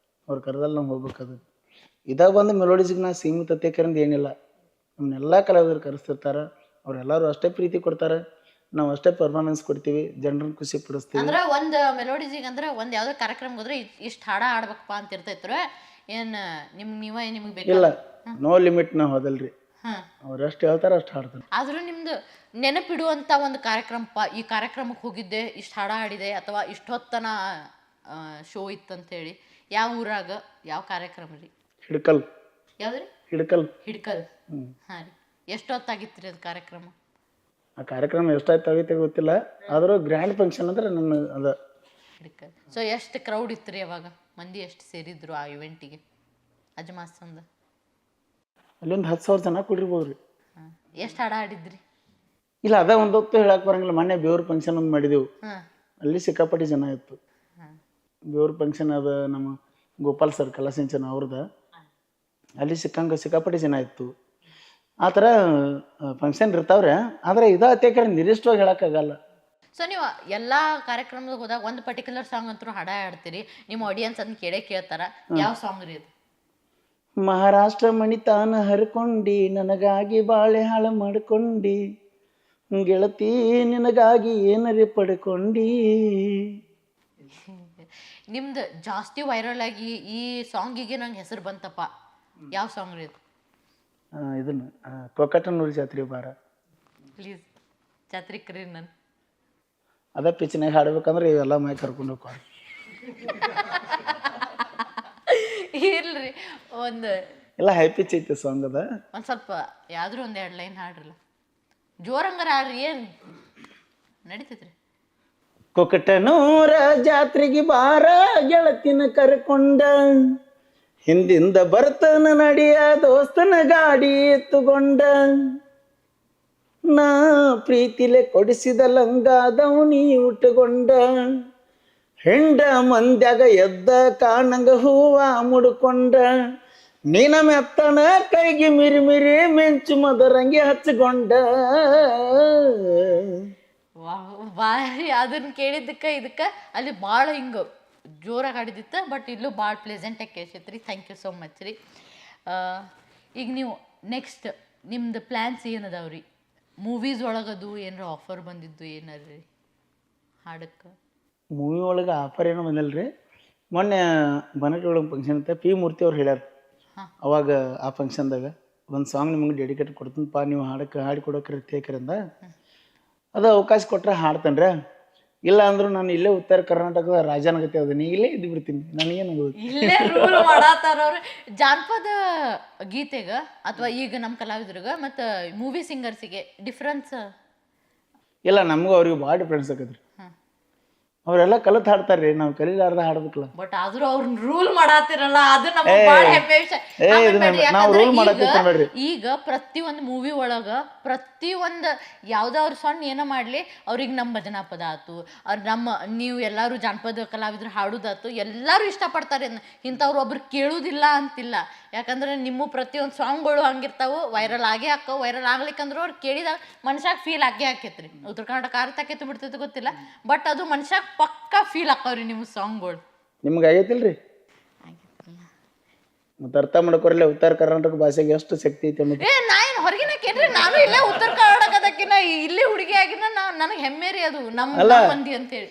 ಅವ್ರು ಕರೆದಲ್ಲಿ ನಾವು ಹೋಗ್ಬೇಕದು. ಇದಾಗ ಬಂದು ಮೆಲೋಡೀಸ್ಗೆ ನಾ ಸೀಮಿತತೆ ಕರೆಂದು ಏನಿಲ್ಲ. ನಮ್ಮನ್ನೆಲ್ಲ ಕಲಾವಿದರು ಕರೆಸ್ತಿರ್ತಾರೆ. ಅವರೆಲ್ಲರೂ ಅಷ್ಟೇ ಪ್ರೀತಿ ಕೊಡ್ತಾರೆ, ನಾವು ಅಷ್ಟೇ ಪರ್ಫಾರ್ಮೆನ್ಸ್ ಕೊಡ್ತೀವಿ, ಜನರನ್ನ ಖುಷಿ ಪಡಿಸ್ತೀವಿ. ಅಂದ್ರೆ ಒಂದು ಮೆಲೋಡಿಸಿಗೆ ಅಂದ್ರೆ ಒಂದು ಯಾವುದೋ ಕಾರ್ಯಕ್ರಮ ಹೋದ್ರೆ ಇಷ್ಟು ಹಾಡ ಹಾಡ್ಬೇಕಪ್ಪ ಅಂತ ಇರ್ತೈತ್ರ ಏನು? ನಿಮ್ಗೆ ಬೇಕು? ಇಲ್ಲ, ನೋ ಲಿಮಿಟ್ ನಾವು ಹೋದಲ್ರಿ. ಅವ್ರು ಎಷ್ಟು ಹೇಳ್ತಾರೆ ಅಷ್ಟು ಹಾಡ್ತಾರೆ. ಆದ್ರೂ ನಿಮ್ದು ನೆನಪಿಡುವಂಥ ಒಂದು ಕಾರ್ಯಕ್ರಮಪ್ಪ, ಈ ಕಾರ್ಯಕ್ರಮಕ್ಕೆ ಹೋಗಿದ್ದೆ, ಇಷ್ಟು ಹಾಡ ಹಾಡಿದೆ ಅಥವಾ ಇಷ್ಟೊತ್ತನ ಶೋ ಇತ್ತಂತೇಳಿ, ಯಾವ ಊರಾಗ ಯಾವ ಕಾರ್ಯಕ್ರಮ ರೀ? ಹಿಡ್ಕಲ್. ಯಾವ್ದ್ರಿ? ಹಿಡ್ಕಲ್. ಹಾಂ ರೀ. ಎಷ್ಟೊತ್ತಾಗಿತ್ತು ರೀ ಅದು ಕಾರ್ಯಕ್ರಮ? ಆ ಕಾರ್ಯಕ್ರಮ ಎಷ್ಟಾಯ್ತು ಆಗೈತೆ ಗೊತ್ತಿಲ್ಲ, ಆದರೂ ಗ್ರ್ಯಾಂಡ್ ಫಂಕ್ಷನ್ ಅಂದ್ರೆ ನನ್ನ ಅದ ಹಿಡ್ಕಲ್. ಸೊ ಎಷ್ಟು ಕ್ರೌಡ್ ಇತ್ತು ರೀ ಅವಾಗ? ಮಂದಿ ಎಷ್ಟು ಸೇರಿದ್ರು ಆ ಇವೆಂಟಿಗೆ ಅಜಮಾಸಂದ? ಅಲ್ಲೊಂದು 10,000 ಜನ ಕೂಡಿರ್ಬೋದು ರೀ. ಎಷ್ಟು ಹಾಡ ಹಾಡಿದ್ರಿ? ಇಲ್ಲ, ಅದ ಒಂದೊತ್ತು ಹೇಳಕ್ಕೆ ಬರಂಗಿಲ್ಲ. ಮೊನ್ನೆ ಬೇವ್ರ ಫಂಕ್ಷನ್ ಒಂದು ಮಾಡಿದೆವು, ಅಲ್ಲಿ ಸಿಕ್ಕಾಪಟ್ಟಿ ಜನ ಇತ್ತು. ಬೇವ್ರ ಫಂಕ್ಷನ್ ಅದ ನಮ್ಮ ಗೋಪಾಲ್ ಸರ್ ಕಲಾಸಿಂಚನ ಅವ್ರದ, ಅಲ್ಲಿ ಸಿಕ್ಕಾಪಟ್ಟಿ ಜನ ಇತ್ತು. ಆ ಥರ ಫಂಕ್ಷನ್ ಇರ್ತಾವ್ರೆ. ಆದರೆ ಇದು ಅತ್ಯಾಕರ ನಿರ್ದಿಷ್ಟವಾಗಿ ಹೇಳೋಕ್ಕಾಗಲ್ಲ. ಸೊ ನೀವು ಎಲ್ಲ ಕಾರ್ಯಕ್ರಮದಾಗ ಹೋದಾಗ ಒಂದು ಪರ್ಟಿಕ್ಯುಲರ್ ಸಾಂಗ್ ಅಂತೂ ಹಾಡ ಹಾಡ್ತೀರಿ, ನಿಮ್ಮ ಆಡಿಯನ್ಸ್ ಅದನ್ನ ಕೇಳ್ತಾರ. ಯಾವ ಸಾಂಗ್ ರೀ ಅದು? ಮಹಾರಾಷ್ಟ್ರ ಮಣಿತಾನ ಹರ್ಕೊಂಡಿ, ನನಗಾಗಿ ಬಾಳೆ ಹಾಳ ಮಾಡ್ಕೊಂಡಿ, ಗೆಳತಿ ನಿನಗಾಗಿ ಏನರಿ ಪಡ್ಕೊಂಡಿ. ನಿಮ್ದು ಜಾಸ್ತಿ ವೈರಲ್ ಆಗಿ ಈ ಸಾಂಗಿಗೆ ನಂಗೆ ಹೆಸರು ಬಂತಪ್ಪ, ಯಾವ ಸಾಂಗ್ ರೀ ಅದು? ಇದನ್ನ ಕೊಕ್ಕಟನೂರು ಜಾತ್ರೆ ಬಾರ. ಪ್ಲೀಸ್ ಜಾತ್ರಿಕ್ರಿ ನಾನು ಅದ ಪಿಚ್ನಾಗ ಹಾಡ್ಬೇಕಂದ್ರೆ ಇವೆಲ್ಲ ಮೈ ಕರ್ಕೊಂಡು ಹೋಗ್ತಾರೆ. ಇರ್ಲಿ, ಒಂದು ಎಲ್ಲ ಹೈ ಪಿಚ್ ಐತೆ ಸಾಂಗ್ ಅದ. ಒಂದು ಸ್ವಲ್ಪ ಯಾವ್ದಾರು ಒಂದು 2 ಲೈನ್ ಹಾಡ್ರಲ್ಲ, ಜೋರಂಗಾರ ಹಾಡ್ರಿ, ಏನು ನಡೀತೈತ್ರಿ? ಕೊಕ್ಕಟನೂರ ಜಾತ್ರೆಗೆ ಬಾರ ಗೆಳತಿನ ಕರ್ಕೊಂಡ, ಹಿಂದಿಂದ ಬರ್ತನ ನಡಿಯ ದೋಸ್ತನ ಗಾಡಿ ಎತ್ತುಕೊಂಡ, ನಾ ಪ್ರೀತಿಲೆ ಕೊಡಿಸಿದ ಲಂಗಾದವನಿ ಉಟ್ಟುಕೊಂಡ, ಹೆಂಡ ಮಂದ್ಯಾಗ ಎದ್ದ ಕಾಣಂಗ ಹೂವ ಮುಡ್ಕೊಂಡ, ನೀನ ಮೆತ್ತನ ಕೈಗೆ ಮಿರಿಮಿರಿ ಮಿಂಚು ಮದರಂಗಿ ಹಚ್ಚಿಕೊಂಡ. ಭಾರಿ, ಅದನ್ನ ಕೇಳಿದ್ದಕ್ಕೆ ಇದಕ್ಕೆ ಅಲ್ಲಿ ಭಾಳ ಹಿಂಗೆ ಜೋರಾಗಿ ಹಾಡಿದಿತ್ತು. ಬಟ್ ಇಲ್ಲೂ ಭಾಳ ಪ್ಲೆಸೆಂಟಾಗಿ ಕೇಳಿಸೈತ್ರಿ. ಥ್ಯಾಂಕ್ ಯು ಸೋ ಮಚ್ ರೀ. ಈಗ ನೀವು ನೆಕ್ಸ್ಟ್ ನಿಮ್ದು ಪ್ಲ್ಯಾನ್ಸ್ ಏನದಾವ್ರಿ? ಮೂವೀಸ್ ಒಳಗದು ಏನಾರ ಆಫರ್ ಬಂದಿದ್ದು ಏನಾರ ರೀ ಹಾಡಕ್ಕೆ? ಮೂವಿ ಒಳಗೆ ಆಫರ್ ಏನೋ ಬಂದಿಲ್ಲ ರೀ. ಮೊನ್ನೆ ಬನಟ್ಟಿ ಒಳಗೆ ಫಂಕ್ಷನ್ ಇತ್ತು, ಪಿ ಮೂರ್ತಿ ಅವ್ರು ಹೇಳ್ಯಾರ ಅವಾಗ ಆ ಫಂಕ್ಷನ್ದಾಗ ಒಂದು ಸಾಂಗ್ ನಿಮ್ಗೆ ಡೆಡಿಕೇಟ್ ಕೊಡ್ತೀನಪ್ಪ, ನೀವು ಹಾಡಿ ಕೊಡೋಕ್ರಿ ತೇಕ್ರಿಂದ ಅದು ಅವಕಾಶ ಕೊಟ್ರೆ ಹಾಡ್ತೇನ್ರಿ. ಇಲ್ಲ ಅಂದ್ರು ನಾನು ಇಲ್ಲೇ ಉತ್ತರ ಕರ್ನಾಟಕದ ರಾಜನಗತಿ ಅದೀನಿ, ಇಲ್ಲೇ ಇದ್ದು ಬಿಡ್ತೀನಿ, ನನಗೇನು ಇಲ್ಲೇ ರೂಲ್ ಮಾಡತ್ತಾರ ಅವ್ರು. ಜಾನಪದ ಗೀತೆಗ ಅಥವಾ ಈಗ ನಮ್ಮ ಕಲಾವಿದ್ರಿಗೆ ಮತ್ತು ಮೂವಿ ಸಿಂಗರ್ಸಿಗೆ ಡಿಫ್ರೆನ್ಸ್? ಇಲ್ಲ, ನಮಗೂ ಅವ್ರಿಗೆ ಭಾಳ ಡಿಫ್ರೆನ್ಸ್ ಆಕತ್ರಿ. ಅವರೆಲ್ಲ ಕಲಿತು ಹಾಡ್ತಾರ್ರಿ, ನಾವು ಕಲೀಲಾರ್ದ ಹಾಡ್ಬೇಕಲ್ಲ. ಬಟ್ ಆದ್ರೂ ಅವ್ರನ್ನ ರೂಲ್ ಮಾಡಾತಿರಲ್ಲ, ಅದು ನಮ್ಗೆ ಭಾಳ ಹೆಮ್ಮೆ ವಿಷಯ. ಈಗ ಪ್ರತಿಯೊಂದು ಮೂವಿ ಒಳಗ ಪ್ರತಿಯೊಂದು ಯಾವ್ದಾವ್ರು ಸಣ್ಣ ಏನೋ ಮಾಡ್ಲಿ ಅವ್ರಿಗೆ ನಮ್ಮ ಭಜನಾ ಪದ ಆತು, ನೀವು ಎಲ್ಲಾರು ಜಾನಪದ ಕಲಾವಿದ್ರು ಹಾಡುದಾತು ಎಲ್ಲಾರು ಇಷ್ಟಪಡ್ತಾರೆ. ಇಂಥವ್ರು ಒಬ್ರು ಕೇಳುದಿಲ್ಲ ಅಂತಿಲ್ಲ, ಯಾಕಂದ್ರೆ ನಿಮ್ಮ ಪ್ರತಿಯೊಂದು ಸಾಂಗ್ಗಳು ಹಂಗಿರ್ತಾವು, ವೈರಲ್ ಆಗೇ ಹಾಕವು. ವೈರಲ್ ಆಗ್ಲಿಕ್ಕಂದ್ರೆ ಅವ್ರು ಕೇಳಿದಾಗ ಮನುಷ್ಯಾಗ ಫೀಲ್ ಆಗೇ ಆಕೈತ್ರಿ. ಉತ್ತರ ಕರ್ನಾಟಕ ಆರ್ತಾಕೈತಿ ಬಿಡ್ತೈತಿ ಗೊತ್ತಿಲ್ಲ, ಬಟ್ ಅದು ಮನುಷ್ಯಾಗ ಪಕ್ಕ ಫೀಲ್ ಆಕಾವ್ರಿ ನಿಮ್ಮ ಸಾಂಗ್ಗಳು. ನಿಮ್ಗೆ ಆಗೈತಿಲ್ರಿ? ಮತ್ತೆ ಅರ್ಥ ಮಾಡ್ಕೊರಲ್ಲ ಉತ್ತರ ಕರ್ನಾಟಕ ಭಾಷೆಗೆ ಎಷ್ಟು ಶಕ್ತಿ ಐತಿ ಅನ್ನೋದು. ನಾ ಏನು ಹೊರಗಿನ ಕೇಳ್ರಿ, ನಾನು ಇಲ್ಲೇ ಉತ್ತರ ಕರ್ನಾಟಕದಕ್ಕಿನ್ನ ಇಲ್ಲಿ ಹುಡುಗಿ ಆಗಿನ ನನಗೆ ಹೆಮ್ಮೆ ರೀ ಅದು, ನಮ್ಮ ಮಂದಿ ಅಂತೇಳಿ.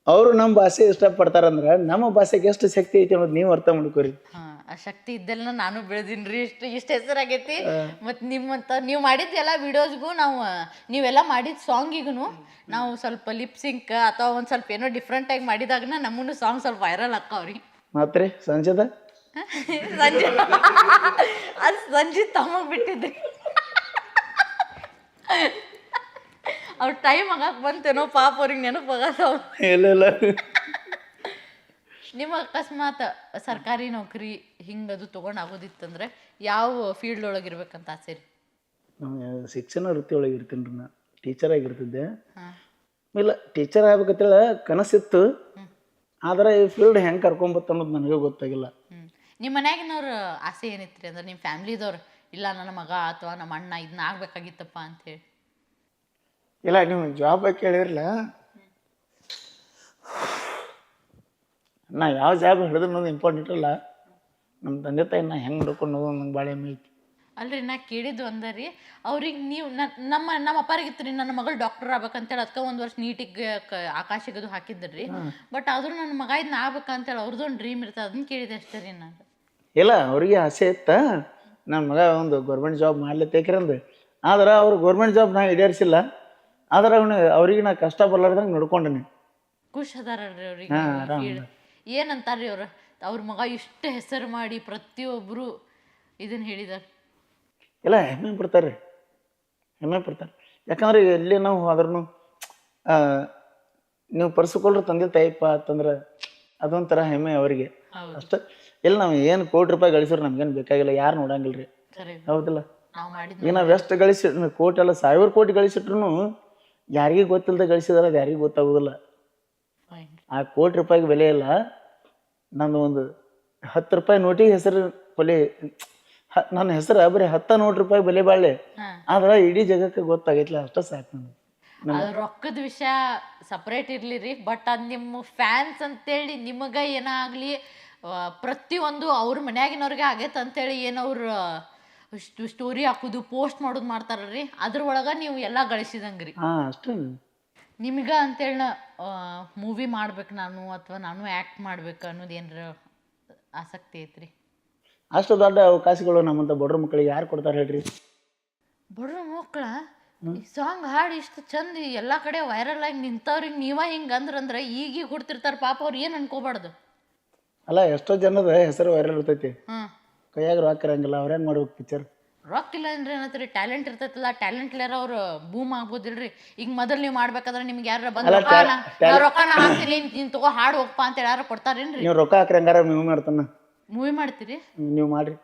ಅವರು ನಮ್ಮ ಭಾಷೆ ಇಷ್ಟಪಡ್ತಾರಂದ್ರ ನಮ್ಮ ಭಾಷೆಗೆ ಎಷ್ಟು ಶಕ್ತಿ ಐತಿ ಅನ್ನೋದು ನೀವು ಅರ್ಥ ಮಾಡ್ಕೋರಿ. ಆ ಶಕ್ತಿ ಇದ್ದೆಲ್ಲ ನಾನು ಬೆಳೆದಿನ್ರಿ, ಇಷ್ಟು ಹೆಸರಾಗೈತಿ. ಮತ್ತು ನಿಮ್ಮಂತ ನೀವು ಮಾಡಿದ ಎಲ್ಲ ವಿಡಿಯೋಸ್ಗೂ ನೀವೆಲ್ಲ ಮಾಡಿದ ಸಾಂಗಿಗೂ ನಾವು ಸ್ವಲ್ಪ ಲಿಪ್ ಸಿಂಕ್ ಅಥವಾ ಒಂದು ಸ್ವಲ್ಪ ಏನೋ ಡಿಫ್ರೆಂಟ್ ಆಗಿ ಮಾಡಿದಾಗನ ನಮ್ಮನ್ನು ಸಾಂಗ್ ಸ್ವಲ್ಪ ವೈರಲ್ ಆಕ್ಕವ್ರಿ. ಮಾತ್ರಿ ಸಂಜೆದ ಅದು ಸಂಜಿತ್ ತಮಗೆ ಬಿಟ್ಟಿದ್ರಿ, ಅವ್ರ ಟೈಮ್ ಆಗಕ್ಕೆ ಬಂತೇನೋ ಪಾಪ ಅವ್ರಿಗೆ ನೆನಪಾಗತ್ತವ. ಇಲ್ಲ ನಿಮ್ಮ ಅಕಸ್ಮಾತ್ ಸರ್ಕಾರಿ ನೌಕರಿ ಹಿಂಗದು ತೊಗೊಂಡಾಗೋದಿತ್ತಂದ್ರೆ ಯಾವ ಫೀಲ್ಡ್ ಒಳಗಿರ್ಬೇಕಂತ ಆಸೆ ರೀ? ಶಿಕ್ಷಣ ವೃತ್ತಿ ಒಳಗೆ ಇರ್ತೀನಿ ರೀ, ನಾ ಟೀಚರ್ ಆಗಿರ್ತಿದ್ದೆ. ಇಲ್ಲ, ಟೀಚರ್ ಆಗ್ಬೇಕಂತೇಳ ಕನಸಿತ್ತು, ಆದ್ರೆ ಈ ಫೀಲ್ಡ್ ಹೆಂಗೆ ಕರ್ಕೊಂಬತ್ತು ಅನ್ನೋದು ನನಗೆ ಗೊತ್ತಾಗಿಲ್ಲ. ನಿಮ್ಮ ಮನ್ಯಾಗಿನವ್ರ ಆಸೆ ಏನಿತ್ತು ರೀ? ಅಂದ್ರೆ ನಿಮ್ಮ ಫ್ಯಾಮ್ಲಿದವ್ರು ಇಲ್ಲ ನನ್ನ ಮಗ ಅಥವಾ ನಮ್ಮ ಅಣ್ಣ ಇದನ್ನ ಆಗ್ಬೇಕಾಗಿತ್ತಪ್ಪ ಅಂತೇಳಿ? ಇಲ್ಲ, ನೀವು ಜಾಬ್ ಕೇಳಿರಲ್ಲ, ನಾ ಯಾವ ಜಾಬ್ ಹಿಡಿದ್ರು ಅನ್ನೋದು ಇಂಪಾರ್ಟೆಂಟ್ ಅಲ್ಲ, ನಮ್ಮ ತಂದೆ ತಾಯಿ ನಾ ಹೆಂಗೆ ನೋಡ್ಕೊಂಡು ನಂಗೆ ಭಾಳ ಹೆಮ್ಮೆ ಐತಿ. ಅಲ್ರಿ, ನಾ ಕೇಳಿದ್ದು ಅಂದರಿ ಅವ್ರಿಗೆ ನೀವು ನಮ್ಮ ಅಪ್ಪಾರಿಗಿತ್ತು ರೀ, ನನ್ನ ಮಗಳು ಡಾಕ್ಟರ್ ಆಗ್ಬೇಕಂತೇಳಿ ಅದಕ್ಕೆ ಒಂದು ವರ್ಷ ನೀಟಿಗೆ ಆಕಾಶಿಗದು ಹಾಕಿದ್ರಿ. ಬಟ್ ಆದ್ರೂ ನನ್ನ ಮಗ ಇದನ್ನ ಆಗ್ಬೇಕಂತೇಳಿ ಅವ್ರದ್ದೊಂದು ಡ್ರೀಮ್ ಇರ್ತದೆ, ಅದನ್ನ ಕೇಳಿದೆ ಅಷ್ಟೇ ರೀ ನಾನು. ಇಲ್ಲ, ಅವ್ರಿಗೆ ಆಸೆ ಇತ್ತ ನನ್ನ ಮಗ ಒಂದು ಗೌರ್ಮೆಂಟ್ ಜಾಬ್ ಮಾಡ್ಲಿತ್ತೇಕ್ರಂದು, ಆದ್ರೆ ಅವ್ರು ಗೌರ್ಮೆಂಟ್ ಜಾಬ್ ನಾ ಈಡೇರಿಸಿಲ್ಲ. ಆದ್ರೆ ಅವ್ರಿಗೆ ನಾ ಕಷ್ಟ ಬರ್ಲಾರ್ದಂಗೆ ನೋಡ್ಕೊಂಡೇನಿ. ಖುಷ್ ಅದಾರಲ್ರಿ ಅವ್ರಿಗೆ? ಏನಂತಾರ್ರಿ ಅವ್ರ ಮಗ ಇಷ್ಟು ಹೆಸರು ಮಾಡಿ ಪ್ರತಿಯೊಬ್ಬರು ಇದನ್ನ ಹೇಳಿದಾರೆ? ಇಲ್ಲ, ಹೆಮ್ಮೆ ಪಡ್ತಾರೆ, ಯಾಕಂದ್ರೆ ಎಲ್ಲಿ ನಾವು ಹೋದ್ರೂ ನೀವು ಪರ್ಸ್ಕೊಳ್ರಿ ತಂದೆ ತಾಯಿಪ್ಪ ಅಂತಂದ್ರೆ ಅದೊಂಥರ ಹೆಮ್ಮೆ ಅವರಿಗೆ ಅಷ್ಟೇ. ಇಲ್ಲಿ ನಾವು ಏನು ಕೋಟಿ ರೂಪಾಯಿ ಗಳಿಸಿದ್ರು ನಮ್ಗೇನು ಬೇಕಾಗಿಲ್ಲ, ಯಾರು ನೋಡಂಗಿಲ್ರಿ, ಹೌದಿಲ್ಲ? ಈಗ ನಾವು ಎಷ್ಟು ಗಳಿಸಿ ಕೋಟಿ ಅಲ್ಲ 1000 ಕೋಟಿ ಗಳಿಸಿಟ್ರು ಯಾರಿಗೆ ಗೊತ್ತಿಲ್ಲದೆ ಗಳಿಸಿದಾರ, ಅದು ಯಾರಿಗೂ ಗೊತ್ತಾಗೋದಿಲ್ಲ. ಆ ಕೋಟಿ ರೂಪಾಯಿಗೆ ಬೆಲೆ ಇಲ್ಲ. ನಾನು ಒಂದು 10 ರೂಪಾಯಿ ನೋಟಿಗೆ ಹೆಸರು ಬೆಲೆ, ನನ್ನ ಹೆಸರು ಬರೀ 10 ನೋಟ್ ರೂಪಾಯಿ ಬೆಲೆ ಬಾಳೆ, ಆದ್ರೆ ಇಡೀ ಜಗಕ್ಕೆ ಗೊತ್ತಾಗೈತಿಲ್ಲ, ಅಷ್ಟ ಸಾಕು. ನನಗೆ ರೊಕ್ಕದ ವಿಷಯ ಸಪ್ರೇಟ್ ಇರ್ಲಿ ರೀ, ಬಟ್ ಅದು ನಿಮ್ಮ ಫ್ಯಾನ್ಸ್ ಅಂತೇಳಿ ನಿಮಗೆ ಏನಾಗಲಿ ಪ್ರತಿಯೊಂದು ಅವ್ರ ಮನ್ಯಾಗಿನವ್ರಿಗೆ ಆಗೈತೆ ಅಂತೇಳಿ ಏನವ್ರು ಸ್ಟೋರಿ ಹಾಕೋದು ಪೋಸ್ಟ್ ಮಾಡೋದು ಮಾಡ್ತಾರಲ್ರಿ, ಅದ್ರೊಳಗೆ ನೀವು ಎಲ್ಲ ಗಳಿಸಿದಂಗೆ ರೀ. ಅಷ್ಟೇ. ನಿಮ್ಗೆ ಅಂತೇಳಿ ಮೂವಿ ಮಾಡ್ಬೇಕು ನಾನು ಅಥವಾ ನಾನು ಆ್ಯಕ್ಟ್ ಮಾಡ್ಬೇಕು ಅನ್ನೋದು ಏನಾರ ಆಸಕ್ತಿ ಐತ್ರಿ? ಅಷ್ಟು ದೊಡ್ಡ ಅವಕಾಶಗಳು ನಮ್ಮಂತ ಬಡ್ರ ಮಕ್ಕಳಿಗೆ ಯಾರು ಕೊಡ್ತಾರೆ ಹೇಳ್ರಿ? ಬಡ್ರ ಮಕ್ಕಳ ಸಾಂಗ್ ಹಾಡು ಇಷ್ಟು ಚಂದ ಎಲ್ಲ ಕಡೆ ವೈರಲ್ ಆಗಿ ನಿಂತವ್ರಿಗೆ ನೀವ ಹಿಂಗೆ ಅಂದ್ರಂದ್ರೆ ಈಗ ಹುಡ್ತಿರ್ತಾರೆ ಪಾಪ, ಅವ್ರು ಏನು ಅನ್ಕೋಬಾರ್ದು. ಅಲ್ಲ, ಎಷ್ಟೋ ಜನದ ಹೆಸರು ವೈರಲ್ ಇರ್ತೈತಿ, ಕೈಯಾಗ ರೊಕ್ಕ ಇರಂಗಿಲ್ಲ, ಅವ್ರು ಹೆಂಗೆ ಮಾಡ್ಬೇಕು ಪಿಕ್ಚರ್? ರೊಕ್ಕ ಇಲ್ಲ ಅಂದ್ರೆ ಏನಂತೀರಿ? ಟ್ಯಾಲೆಂಟ್ ಇರ್ತೈತಲ್ಲ, ಟ್ಯಾಲೆಂಟ್ ಇಲ್ಲಾರ ಅವ್ರು ಬೂಮ್ ಆಗ್ಬೋದಿಲ್ರಿ. ಈಗ ಮೊದಲು ನೀವು ಮಾಡ್ಬೇಕಾದ್ರೆ ನಿಮ್ಗೆ ಯಾರು ಬಂದು ರೊಕ್ಕನ ಹಾಕ್ತೀನಿ ನೀನು ತಗೋ ಹಾಡು ಹೋಗಪ್ಪ ಅಂತೇಳಿ ಯಾರು ಕೊಡ್ತಾರೇನ್ರಿ? ನೀವು ರೊಕ್ಕ ಹಾಕ್ರಿ, ಹಂಗಾರ ಮೂವಿ ಮಾಡ್ತಾನ. ಮೂವಿ ಮಾಡ್ತೀರಿ? ನೀವು ಮಾಡ್ರಿ.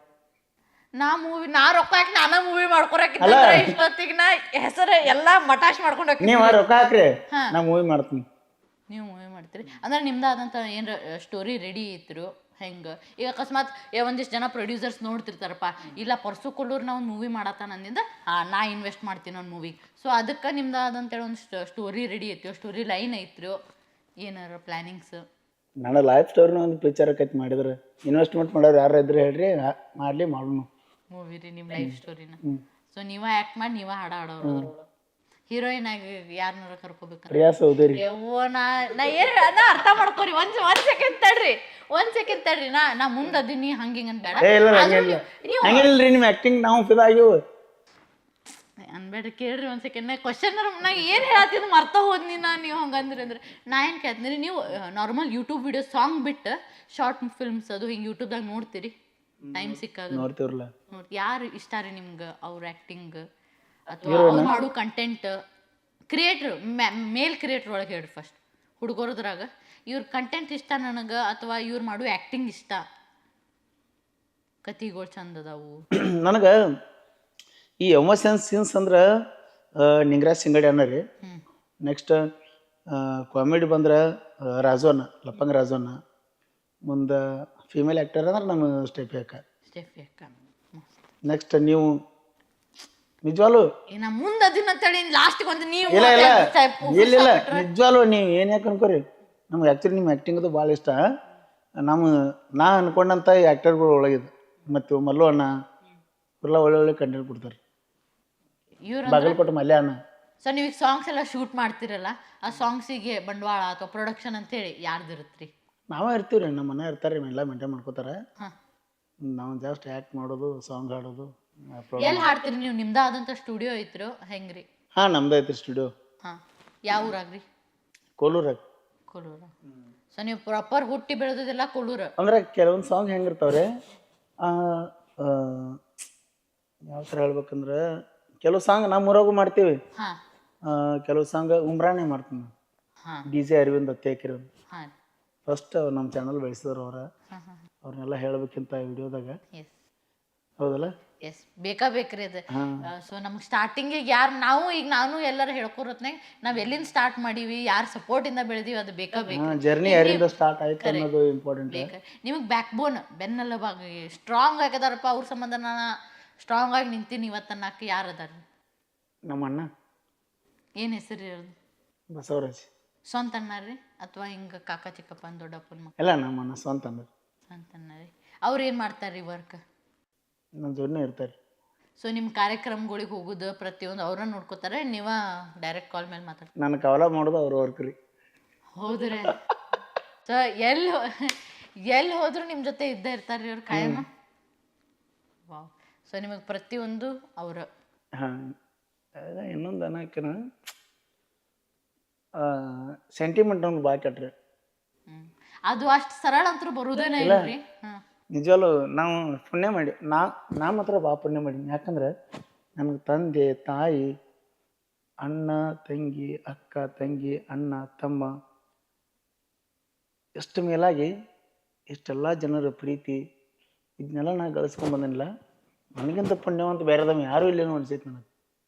ನಾ ರೊಕ್ಕ ಹಾಕಿ ನಾನ ಮೂವಿ ಮಾಡ್ಕೊರಕ್ಕೆ ಇಷ್ಟೊತ್ತಿಗೆ ನಾ ಹೆಸರು ಎಲ್ಲ ಮಟಾಶ್ ಮಾಡ್ಕೊಂಡು ಹೋಗ್ತೀನಿ. ನೀವು ರೊಕ್ಕ ಹಾಕ್ರಿ, ನಾ ಮೂವಿ ಮಾಡ್ತೀನಿ. ನೀವು ಮೂವಿ ಮಾಡ್ತೀರಿ ಅಂದ್ರೆ ನಿಮ್ದಾದಂಥ ಏನು ಸ್ಟೋರಿ ರೆಡಿ ಇತ್ತು ಹೆಂಗೆ? ಈಗ ಅಕಸ್ಮಾತ್ ಒಂದಿಷ್ಟು ಜನ ಪ್ರೊಡ್ಯೂಸರ್ಸ್ ನೋಡ್ತಿರ್ತಾರಪ್ಪ, ಇಲ್ಲ ಪರ್ಸು ಕೊಲ್ಲೂರು ನಾವು ಒಂದು ಮೂವಿ ಮಾಡತ್ತಾನ ಅಂದಿಂದ ನಾ ಇನ್ವೆಸ್ಟ್ ಮಾಡ್ತೀನಿ ಒಂದು ಮೂವಿಗೆ. ಸೊ ಅದಕ್ಕೆ ನಿಮ್ದಾದಂತೇಳಿ ಒಂದು ಸ್ಟೋರಿ ರೆಡಿ ಐತಿ, ಸ್ಟೋರಿ ಲೈನ್ ಐತ್ರಿ, ಏನಾರ ಪ್ಲ್ಯಾನಿಂಗ್ಸ್? ನನ್ನ ಲೈಫ್ ಸ್ಟೋರಿನ ಒಂದು ಪಿಕ್ಚರ್ ಆಕೈತಿ, ಮಾಡಿದ್ರೆ ಇನ್ವೆಸ್ಟ್ಮೆಂಟ್ ಮಾಡೋರು ಯಾರು ಇದ್ರೆ ಹೇಳ್ರಿ, ಮಾಡಲಿ ಮಾಡೋಣ ಮೂವಿ ರೀ ನಿಮ್ಮ ಲೈಫ್ ಸ್ಟೋರಿನ. ಸೊ ನೀವೇ ಆ್ಯಕ್ಟ್ ಮಾಡಿ ನೀವೇ ಹಾಡೋರು. ಹೀರೋಯಿನ್ ಆಗಿ ಯಾರನ್ನಾರ ಕರ್ಕೋಬೇಕು ಪ್ರಿಯಾ ಚೌಧರಿ. ನಾ ಏನು ನಾ ಅರ್ಥ ಮಾಡ್ಕೊರಿ ಒಂದ್ ಸೆಕೆಂಡ್ ತಡ್ರಿ ನಾ ಮುಂದೆ ಅದೀನಿ ಹಂಗೆ ಅಂತ ಬೇಡ ಇಲ್ಲ ಹಂಗಿಲ್ರಿ ನಿಮ್ಮ ಆಕ್ಟಿಂಗ್ ನಾವು ಫಿದಾಗಿವು ಅನ್ಬೇಡ ಕೇಳ್ರಿ ಒಂದ್ ಸೆಕೆಂಡ್ ಕ್ವಶನ್ ನಾ ಏನು ಹೇಳತ್ತೀನಿ ಮರ್ತ ಹೋದ್ನಿ ನೀವು ಹಂಗಂದ್ರಿ ಅಂದ್ರೆ ನಾ ಏನು ಕೇಳ್ತೀನಿ ನೀವು ನಾರ್ಮಲ್ ಯೂಟ್ಯೂಬ್ ವಿಡಿಯೋ ಸಾಂಗ್ ಬಿಟ್ಟು ಶಾರ್ಟ್ ಫಿಲ್ಮ್ಸ್ ಅದು ಹಿಂಗೆ ಯೂಟ್ಯೂಬ್ದಾಗ ನೋಡ್ತೀರಿ ಟೈಮ್ ಸಿಕ್ಕಾಗ ನೋಡ್ತೀವ್ರಲ್ಲ. ಯಾರು ಇಷ್ಟ ರೀ ನಿಮ್ಗೆ ಅವ್ರ ಆ್ಯಕ್ಟಿಂಗ್ ಅಥವಾ ಅವ್ರು ಮಾಡೋ ಕಂಟೆಂಟ್ ಕ್ರಿಯೇಟ್ರ್ ಮೇಲ್ ಕ್ರಿಯೇಟ್ರ್ ಒಳಗೆ ಹೇಳ್ರಿ ಫಸ್ಟ್ ಹುಡುಗರದ್ರಾಗ ಇವ್ರ ಕಂಟೆಂಟ್ ಇಷ್ಟ ನನಗೆ ಅಥವಾ ಇವ್ರು ಮಾಡೋ ಆ್ಯಕ್ಟಿಂಗ್ ಇಷ್ಟ ಕತಿಗಳು ಚಂದ ಅದಾವು ನನಗೆ ಈ ಎಮೋಷನ್ ಸೀನ್ಸ್ ಅಂದ್ರೆ ನಿಂಗರಾಜ್ ಸಿಂಗಡಿ ಅನ್ನ ರೀ. ನೆಕ್ಸ್ಟ್ ಕಾಮಿಡಿ ಬಂದ್ರೆ ರಾಜು ಅಣ್ಣ ಲಪ್ಪಂಗ ರಾಜು ಅಣ್ಣ. ಮುಂದೆ ಫೀಮೇಲ್ ಆ್ಯಕ್ಟರ್ ಅಂದ್ರೆ ನಮ್ಮ ಸ್ಟೆಫಿ ಅಕ್ಕ. ನೆಕ್ಸ್ಟ್ ನೀವು ನಿಜವಾಲು ನಾ ಮುಂದೆ ಅದನ್ನಂತೇಳಿ ಲಾಸ್ಟ್ಗೆ ಒಂದು ನೀವು ಇಲ್ಲ ನಿಜವಾಲು ನೀವು ಏನು ಯಾಕೆ ಅನ್ಕೋರಿ ನಮ್ಗೆ ಆ್ಯಕ್ಚುಲಿ ನಿಮ್ಮ ಆ್ಯಕ್ಟಿಂಗದು ಭಾಳ ಇಷ್ಟ. ನಾ ಅನ್ಕೊಂಡಂಥ ಆ್ಯಕ್ಟರ್ಗಳು ಒಳಗಿದೆ ಮತ್ತು ಮಲ್ಲು ಅಣ್ಣ ಇವರೆಲ್ಲ ಒಳ್ಳೆ ಕಂಟೆಂಟ್ ಕೊಡ್ತಾರೆ. ಬಾಗಲಕೋಟೆ ಮಲ್ಯ ಅಣ್ಣ. ಸೊ ನೀವು ಸಾಂಗ್ಸ್ ಎಲ್ಲ ಶೂಟ್ ಮಾಡ್ತಿರಲ್ಲ ಆ ಸಾಂಗ್ಸಿಗೆ ಬಂಡವಾಳ ಅಥವಾ ಪ್ರೊಡಕ್ಷನ್ ಅಂತೇಳಿ ಯಾರ್ದು ಇರುತ್ರಿ? ನಾವೇ ಇರ್ತೀವಿ ರೀ, ನಮ್ಮ ಮನೆ ಇರ್ತಾರೆ ಎಲ್ಲ ಮೇಂಟೈನ್ ಮಾಡ್ಕೋತಾರೆ. ನಾವು ಜಾಸ್ಟ್ ಆ್ಯಕ್ಟ್ ಮಾಡೋದು ಸಾಂಗ್ ಹಾಡೋದು. ಎಲ್ಲಿ ಹಾಡ್ತೀರಿ ನೀವು? ನಿಮ್ದು ಆದಂಥ ಸ್ಟುಡಿಯೋ ಐತ್ರೋ ಹೆಂಗ್ರಿ? ಹಾಂ ನಮ್ದು ಐತ್ರಿ ಸ್ಟುಡಿಯೋ. ಹಾಂ ಯಾವ ಊರಾಗ್ರಿ? ಕೋಲೂರಾಗ. ಸೊ ನೀವು ಪ್ರಾಪರ್ ಹುಟ್ಟಿ ಬೆಳೆದಿದ್ದೆಲ್ಲ ಕೋಲೂರು ಅಂದ್ರೆ ಕೆಲವೊಂದು ಸಾಂಗ್ ಹೆಂಗಿರ್ತಾವ್ರೆ ಯಾವ ಥರ ಹೇಳ್ಬೇಕಂದ್ರೆ ಕೆಲವು ಸಾಂಗ್ ನಮ್ಮ ಊರಾಗೂ ಮಾಡ್ತೀವಿ, ಕೆಲವು ಸಾಂಗ್ ಉಮ್ರಾಣೆ ಮಾಡ್ತೀನಿ. DJ ಅರವಿಂದ್ ಅತ್ತೇಕಿರ ಫಸ್ಟ್ ನಮ್ಮ ಚಾನಲ್ ಬೆಳೆಸಿದ್ರು ಅವ್ರನ್ನೆಲ್ಲ ಹೇಳ್ಬೇಕಿಂತ ವಿಡಿಯೋದಾಗ. ಹೌದಲ್ಲ? ಎಸ್ ಬೇಕ್ರಿ ಅದು. ಸೊ ನಮ್ಗೆ ಸ್ಟಾರ್ಟಿಂಗಿಗೆ ಯಾರು ನಾನು ಎಲ್ಲರೂ ಹೇಳ್ಕೊರತ್ನಾಗ ನಾವು ಎಲ್ಲಿಂದ ಸ್ಟಾರ್ಟ್ ಮಾಡೀವಿ, ಯಾರು ಸಪೋರ್ಟಿಂದ ಬೆಳೆದೀವಿ ಅದು ಬೇಕು. ಜರ್ನಿ ಯಾರಿಂದ ಸ್ಟಾರ್ಟ್ ಆಯ್ತು ಅನ್ನೋದು ಇಂಪಾರ್ಟೆಂಟ್. ನಿಮಗೆ ಬ್ಯಾಕ್ ಬೋನ್ ಬೆನ್ನೆಲುಬಾಗಿ ಸ್ಟ್ರಾಂಗ್ ಆಗಿದಾರಪ್ಪ, ಅವ್ರ ಸಂಬಂಧ ನಾನು ಸ್ಟ್ರಾಂಗ್ ಆಗಿ ನಿಂತೀನಿ ಇವತ್ತನ್ನಕ್ಕೆ ಯಾರು ಅದಾರ? ನಮ್ಮ ಅಣ್ಣ. ಏನು ಹೆಸರು ಇರೋದು? ಬಸವರಾಜ್. ಸ್ವಂತ ಅಣ್ಣ ರೀ ಅಥವಾ ಹಿಂಗೆ ಕಾಕ ಚಿಕ್ಕಪ್ಪನ ದೊಡ್ಡಪ್ಪನ ಮಕ್ಕಳು? ಎಲ್ಲ ನಮ್ಮ ಅಣ್ಣ ಸ್ವಂತ ಅಣ್ಣ ರೀ. ಅವ್ರು ಏನು ಮಾಡ್ತಾರೆ ರೀ ವರ್ಕ್? ನಮ್ಮ ಜೋಡಿನೇ ಇರ್ತಾರೆ. ಸೊ ನಿಮ್ಮ ಕಾರ್ಯಕ್ರಮಗಳಿಗೆ ಹೋಗೋದು ಪ್ರತಿಯೊಂದು ಅವ್ರನ್ನ ನೋಡ್ಕೋತಾರೆ, ನೀವ ಡೈರೆಕ್ಟ್ ಕಾಲ್ ಮೇಲೆ ಮಾತಾಡ್ತಾರೆ? ನಾನು ಕವಲ ಮಾಡೋದು ಅವ್ರ ವರ್ಕ್ ರೀ. ಹೌದ್ರಿ. ಸೊ ಎಲ್ಲಿ ಹೋದ್ರು ನಿಮ್ಮ ಜೊತೆ ಇದ್ದೇ ಇರ್ತಾರೆ ಅವ್ರು ಕಾಯಮ್ಮ. ವಾವ್. ಸೊ ನಿಮಗೆ ಪ್ರತಿಯೊಂದು ಅವರ. ಹಾಂ ಇನ್ನೊಂದು ಅನ್ನೋಕಿನ ಸೆಂಟಿಮೆಂಟ್ ಒಂದು ಭಾಳ ಕಟ್ರಿ. ಅದು ಅಷ್ಟು ಸರಳ ಅಂತೂ ಬರೋದೇನೇ ಇಲ್ಲ ರೀ. ನಿಜವಲ್ಲೂ ನಾವು ಪುಣ್ಯ ಮಾಡಿ ನಾ ಮಾತ್ರ ಭಾಳ ಪುಣ್ಯ ಮಾಡೀನಿ. ಯಾಕಂದ್ರೆ ನನಗೆ ತಂದೆ ತಾಯಿ ಅಣ್ಣ ತಂಗಿ ಅಕ್ಕ ತಂಗಿ ಅಣ್ಣ ತಮ್ಮ ಎಷ್ಟು ಮೇಲಾಗಿ ಇಷ್ಟೆಲ್ಲ ಜನರ ಪ್ರೀತಿ ಇದನ್ನೆಲ್ಲ ನಾ ಗಳಿಸ್ಕೊಂಬಂದಿಲ್ಲ. ನನಗಿಂತ ಪುಣ್ಯವಂತ ಬೇರೆದವ ಯಾರೂ ಇಲ್ಲೇನೋ ಅನ್ಸೈತಿ ನನಗೆ.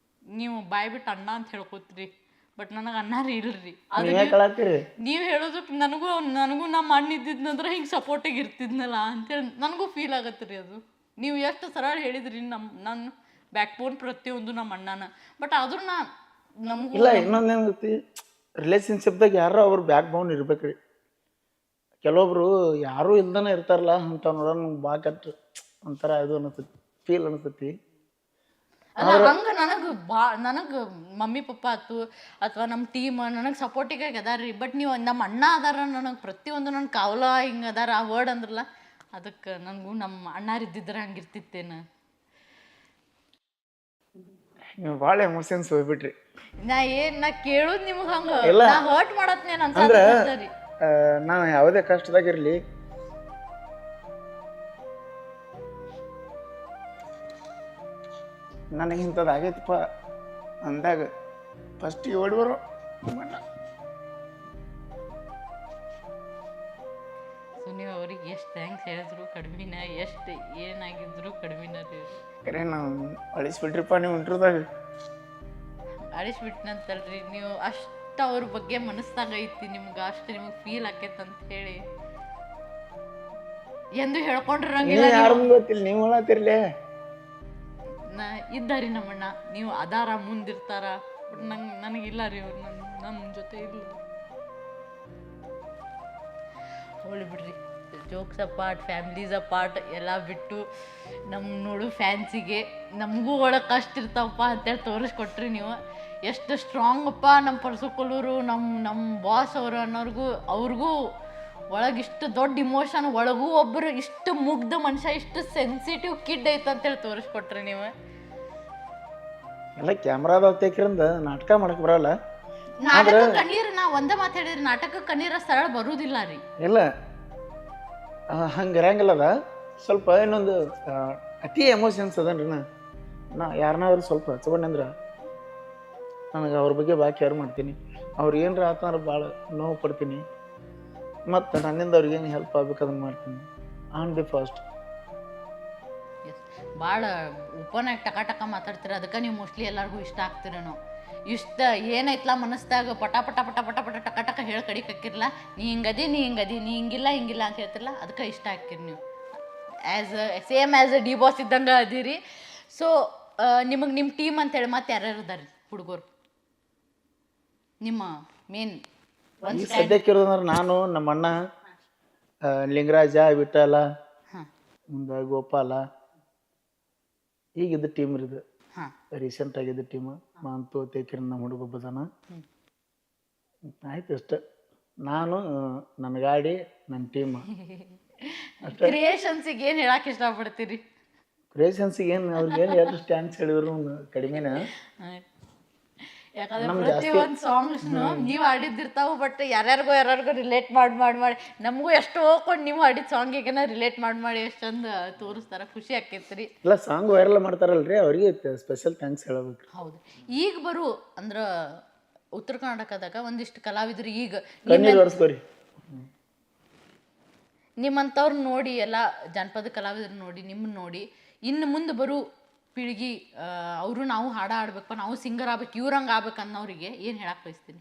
ನೀವು ಬಾಯ್ ಬಿಟ್ಟು ಅಣ್ಣ ಅಂತ ಹೇಳ್ಕೊತೀರಿ, ಬಟ್ ನನಗೆ ಅಣ್ಣಾರಿ ಇಲ್ರಿ. ನೀವು ಹೇಳೋದು ನನಗೂ ನಮ್ಮ ಅಣ್ಣ ಇದ್ದಿದ್ನಂದ್ರೆ ಹಿಂಗೆ ಸಪೋರ್ಟಿಗೆ ಇರ್ತಿದ್ನಲ್ಲ ಅಂತೇಳಿ ನನಗೂ ಫೀಲ್ ಆಗತ್ತೆ ರೀ. ಅದು ನೀವು ಎಷ್ಟು ಸರಳ ಹೇಳಿದ್ರಿ. ನನ್ನ ಬ್ಯಾಕ್ ಬೋನ್ ಪ್ರತಿಯೊಂದು ನಮ್ಮ ಅಣ್ಣನ. ಬಟ್ ಆದ್ರೂ ನಮಗಿಲ್ಲ. ಇನ್ನೊಂದು ಏನಾಗುತ್ತೆ ರಿಲೇಷನ್ಶಿಪ್ದಾಗ ಯಾರೋ ಅವ್ರ ಬ್ಯಾಕ್ ಬೋನ್ ಇರ್ಬೇಕ್ರಿ. ಕೆಲವೊಬ್ರು ಯಾರೂ ಇಲ್ದನೇ ಇರ್ತಾರಲ್ಲ ಅಂತ ನೋಡೋ ನಂಗೆ ಭಾಳ ಕಟ್ಟು ಒಂಥರ ಇದು ಅನಿಸ್ತೈತಿ, ಫೀಲ್ ಅನಿಸ್ತೈತಿ. ಹಂಗೆ ನನಗೆ ಮಮ್ಮಿ ಪಪ್ಪ ಆಯ್ತು ಅಥವಾ ನಮ್ಮ ಟೀಮ್ ನನಗೆ ಸಪೋರ್ಟಿಗಾಗಿ ಅದಾರ ರೀ. ಬಟ್ ನೀವು ನಮ್ಮ ಅಣ್ಣ ಅದಾರ ನನಗೆ ಪ್ರತಿಯೊಂದು ನನ್ನ ಕಾವಲ ಹಿಂಗೆ ಅದಾರ ಆ ವರ್ಡ್ ಅಂದ್ರಲ್ಲ, ಅದಕ್ಕೆ ನನಗೂ ನಮ್ಮ ಅಣ್ಣಾರು ಇದ್ದಿದ್ರೆ ಹಂಗಿರ್ತಿತ್ತೇನು. ನೀವು ಭಾಳ ಎಮೋಷನ್ಸ್ ಹೋಗ್ಬಿಟ್ರಿ. ನಾ ಕೇಳೋದು ನಿಮ್ಗೆ ಹಂಗೆ ಹರ್ಟ್ ಮಾಡತ್ನೇನು ಅಂತ ರೀ. ನಾವು ಯಾವುದೇ ಕಷ್ಟದಾಗಿರಲಿ ನನಗೆ ಇಂಥದ್ದು ಆಗೈತಪ್ಪ ಅಂದಾಗ ಫಸ್ಟಿಗೆ ಓಡಿ ಬರೋ ಸೊ ನೀವು ಅವ್ರಿಗೆ ಎಷ್ಟು ಥ್ಯಾಂಕ್ಸ್ ಹೇಳಿದ್ರು ಕಡಿಮೆನ, ಎಷ್ಟು ಏನಾಗಿದ್ರು ಕಡಿಮೆನ ರೀ. ಕರೆ ನಾವು ಅಳಿಸ್ಬಿಟ್ರಿಪ್ಪ ನೀವು ಇಂಟ್ರದಾಗ. ಅಳಿಸ್ಬಿಟ್ನಂತಲ್ರಿ, ನೀವು ಅಷ್ಟು ಅವ್ರ ಬಗ್ಗೆ ಮನಸ್ಸಾಗ ಐತಿ ನಿಮ್ಗೆ, ಅಷ್ಟು ನಿಮಗೆ ಫೀಲ್ ಆಕೈತೆ ಅಂತ ಹೇಳಿ ಎಂದು ಹೇಳ್ಕೊಂಡಿರಂಗಿಲ್ಲ. ಯಾರು ಗೊತ್ತಿಲ್ಲ ನೀವು ಹೇಳತ್ತಿರ್ಲೇ ಇದ್ದಾರಿ ನಮ್ಮಣ್ಣ. ನೀವು ಅದಾರ ಮುಂದಿರ್ತಾರ, ಬಟ್ ನನಗಿಲ್ಲ ರೀ ಅವ್ರು ನನ್ನ ಜೊತೆ ಇಲ್ಲ. ಹೋಳಿ ಬಿಡ್ರಿ. ಜೋಕ್ಸ್ ಅಪಾರ್ಟ್ ಫ್ಯಾಮ್ಲೀಸ್ ಅಪಾರ್ಟ್ ಎಲ್ಲ ಬಿಟ್ಟು ನಮ್ಮ ನೋಡು ಫ್ಯಾನ್ಸಿಗೆ ನಮಗೂ ಒಳಗೆ ಕಷ್ಟ ಇರ್ತಾವಪ್ಪ ಅಂತೇಳಿ ತೋರಿಸ್ಕೊಟ್ರಿ ನೀವು. ಎಷ್ಟು ಸ್ಟ್ರಾಂಗ್ ಅಪ್ಪ ನಮ್ಮ ಪರ್ಸುಕೊಲ್ಲೂರು, ನಮ್ಮ ಬಾಸ್ ಅವರು ಅನ್ನೋರ್ಗೂ ಅವ್ರಿಗೂ ಒಳಗೆ ಇಷ್ಟು ದೊಡ್ಡ ಇಮೋಷನ್, ಒಳಗೂ ಒಬ್ಬರು ಇಷ್ಟು ಮುಗ್ಧ ಮನುಷ್ಯ, ಇಷ್ಟು ಸೆನ್ಸಿಟಿವ್ ಕಿಡ್ ಐತೆ ಅಂತೇಳಿ ತೋರಿಸ್ಕೊಟ್ರಿ ನೀವು. ಎಲ್ಲ ಕ್ಯಾಮ್ರಾದಾಗ ತೆಗಿರಿಂದ ನಾಟಕ ಮಾಡಕ್ ಬರಲ್ಲ. ನಾಟಕ ಕಣ್ಣೀರು ನಾ ಒಂದೇ ಮಾತು ಹೇಳಿದ್ರಿ, ನಾಟಕ ಕಣ್ಣೀರ ಸರಳ ಬರುವುದಿಲ್ಲ ರೀ. ಇಲ್ಲ ಹಂಗೆ ಇರಂಗಿಲ್ಲದ. ಸ್ವಲ್ಪ ಇನ್ನೊಂದು ಅತಿ ಎಮೋಷನ್ಸ್ ಅದನ್ರಿ. ನಾ ಯಾರನ್ನಾದ್ರೂ ಸ್ವಲ್ಪ ಹಚ್ಕೊಂಡ್ರೆ ನನಗೆ ಅವ್ರ ಬಗ್ಗೆ ಭಾಳ ಕೇರ್ ಮಾಡ್ತೀನಿ. ಅವ್ರು ಏನರ ಆತಂದ್ರೆ ಭಾಳ ನೋವು ಪಡ್ತೀನಿ. ಮತ್ತು ನನ್ನಿಂದ ಅವ್ರಿಗೇನು ಹೆಲ್ಪ್ ಆಗ್ಬೇಕು ಅದನ್ನು ಮಾಡ್ತೀನಿ ಆನ್ ದಿ ಫಸ್ಟ್. ಭಾಳ ಓಪನ್ ಆಗಿ ಟಕ ಮಾತಾಡ್ತೀರ, ಅದಕ್ಕೆ ನೀವು ಮೋಸ್ಟ್ಲಿ ಎಲ್ಲರಿಗೂ ಇಷ್ಟ ಆಗ್ತೀರೇನೋ. ಇಷ್ಟ ಏನೈತ್ಲ ಮನಸ್ದಾಗ ಪಟ ಪಟ ಪಟ ಪಟ ಪಟ ಟಕ ಟಕ ಹೇಳಿ ಕಡಿಗೆ ಹಾಕಿರಲ್ಲ, ನೀ ಹಿಂಗದಿ ನೀ ಹಿಂಗದಿ ನೀ ಹಿಂಗಿಲ್ಲ ಹಿಂಗಿಲ್ಲ ಅಂತ ಹೇಳ್ತಿರಲ್ಲ, ಅದಕ್ಕೆ ಇಷ್ಟ ಹಾಕಿರಿ ನೀವು. Same as a D boss ಇದ್ದಂಗೆ ಅದೀರಿ. ಸೊ ನಿಮಗೆ ನಿಮ್ಮ ಟೀಮ್ ಅಂತೇಳಿ ಮತ್ತೆ ಯಾರ್ಯಾರು ಇದಾರೆ ಹುಡುಗರು ನಿಮ್ಮ ಮೇನ್? ಈ ಸದ್ಯಕ್ಕೆ ಇರೋದಂದ್ರೆ ನಾನು, ನಮ್ಮ ಅಣ್ಣ, ಲಿಂಗರಾಜ, ವಿಠಲ, ಮುಂದೆ ಗೋಪಾಲ, ಈಗಿದ್ದ ಟೀಮ್ ಇದು. ರೀಸೆಂಟ್ ಆಗಿದ್ದ ಟೀಮ್ ಮಾಂತು ತೇಕಿರನ್ ನಮ್ಮ ಹುಡುಗ ಬದನ. ಆಯ್ತು ಅಷ್ಟೆ. ನಾನು, ನನ್ನ ಗಾಡಿ, ನನ್ನ ಟೀಮ್ ಅಷ್ಟೇ. ಕ್ರಿಯೇಷನ್ಸಿಗೆ ಏನು ಹೇಳಕ್ಕೆ ಇಷ್ಟಪಡ್ತೀರಿ? ಕ್ರಿಯೇಷನ್ಸಿಗೆ ಏನು ಅವ್ರಿಗೇನು ಎಷ್ಟು ಸ್ಟ್ಯಾನ್ಸ್ ಹೇಳಿದ್ರು ಕಡಿಮೆನ. ಯಾಕಂದ್ರೆ ಪ್ರತಿಯೊಂದು ಸಾಂಗ್ಸ್ನು ನೀವು ಹಾಡಿದ್ದಿರ್ತಾವೆ, ಬಟ್ ಯಾರ್ಯಾರಿಗೋ ರಿಲೇಟ್ ಮಾಡಿ ನಮಗೂ ಎಷ್ಟೋ ಹೋಗ್ಕೊಂಡು ನೀವು ಹಾಡಿದ ಸಾಂಗಿಗೆನ ರಿಲೇಟ್ ಮಾಡಿ ಎಷ್ಟು ಚಂದ ತೋರಿಸ್ತಾರ, ಖುಷಿ ಆಕೈತ್ರಿ. ಇಲ್ಲ ಸಾಂಗ್ ವೈರಲ್ ಮಾಡ್ತಾರಲ್ರಿ, ಅವ್ರಿಗೆ ಸ್ಪೆಷಲ್ ಥ್ಯಾಂಕ್ಸ್ ಹೇಳಬೇಕು. ಹೌದು. ಈಗ ಬರು ಅಂದ್ರೆ ಉತ್ತರ ಕರ್ನಾಟಕದಾಗ ಒಂದಿಷ್ಟು ಕಲಾವಿದರು ಈಗ ಕಣ್ಣೀರು ಒರೆಸ್ಕೋರಿ ನಿಮ್ಮಂಥವ್ರು ನೋಡಿ, ಎಲ್ಲ ಜಾನಪದ ಕಲಾವಿದರು ನೋಡಿ, ನಿಮ್ಮನ್ನ ನೋಡಿ ಇನ್ನು ಮುಂದೆ ಬರೋ ಪೀಳಿಗೆ ಅವರು ನಾವು ಹಾಡ ಆಡ್ಬೇಕಪ್ಪ, ನಾವು ಸಿಂಗರ್ ಆಗ್ಬೇಕು, ಇವ್ರಂಗೆ ಆಗ್ಬೇಕು ಅನ್ನೋರಿಗೆ ಏನು ಹೇಳಕ್ಕೆ ಬಯಸ್ತೀನಿ?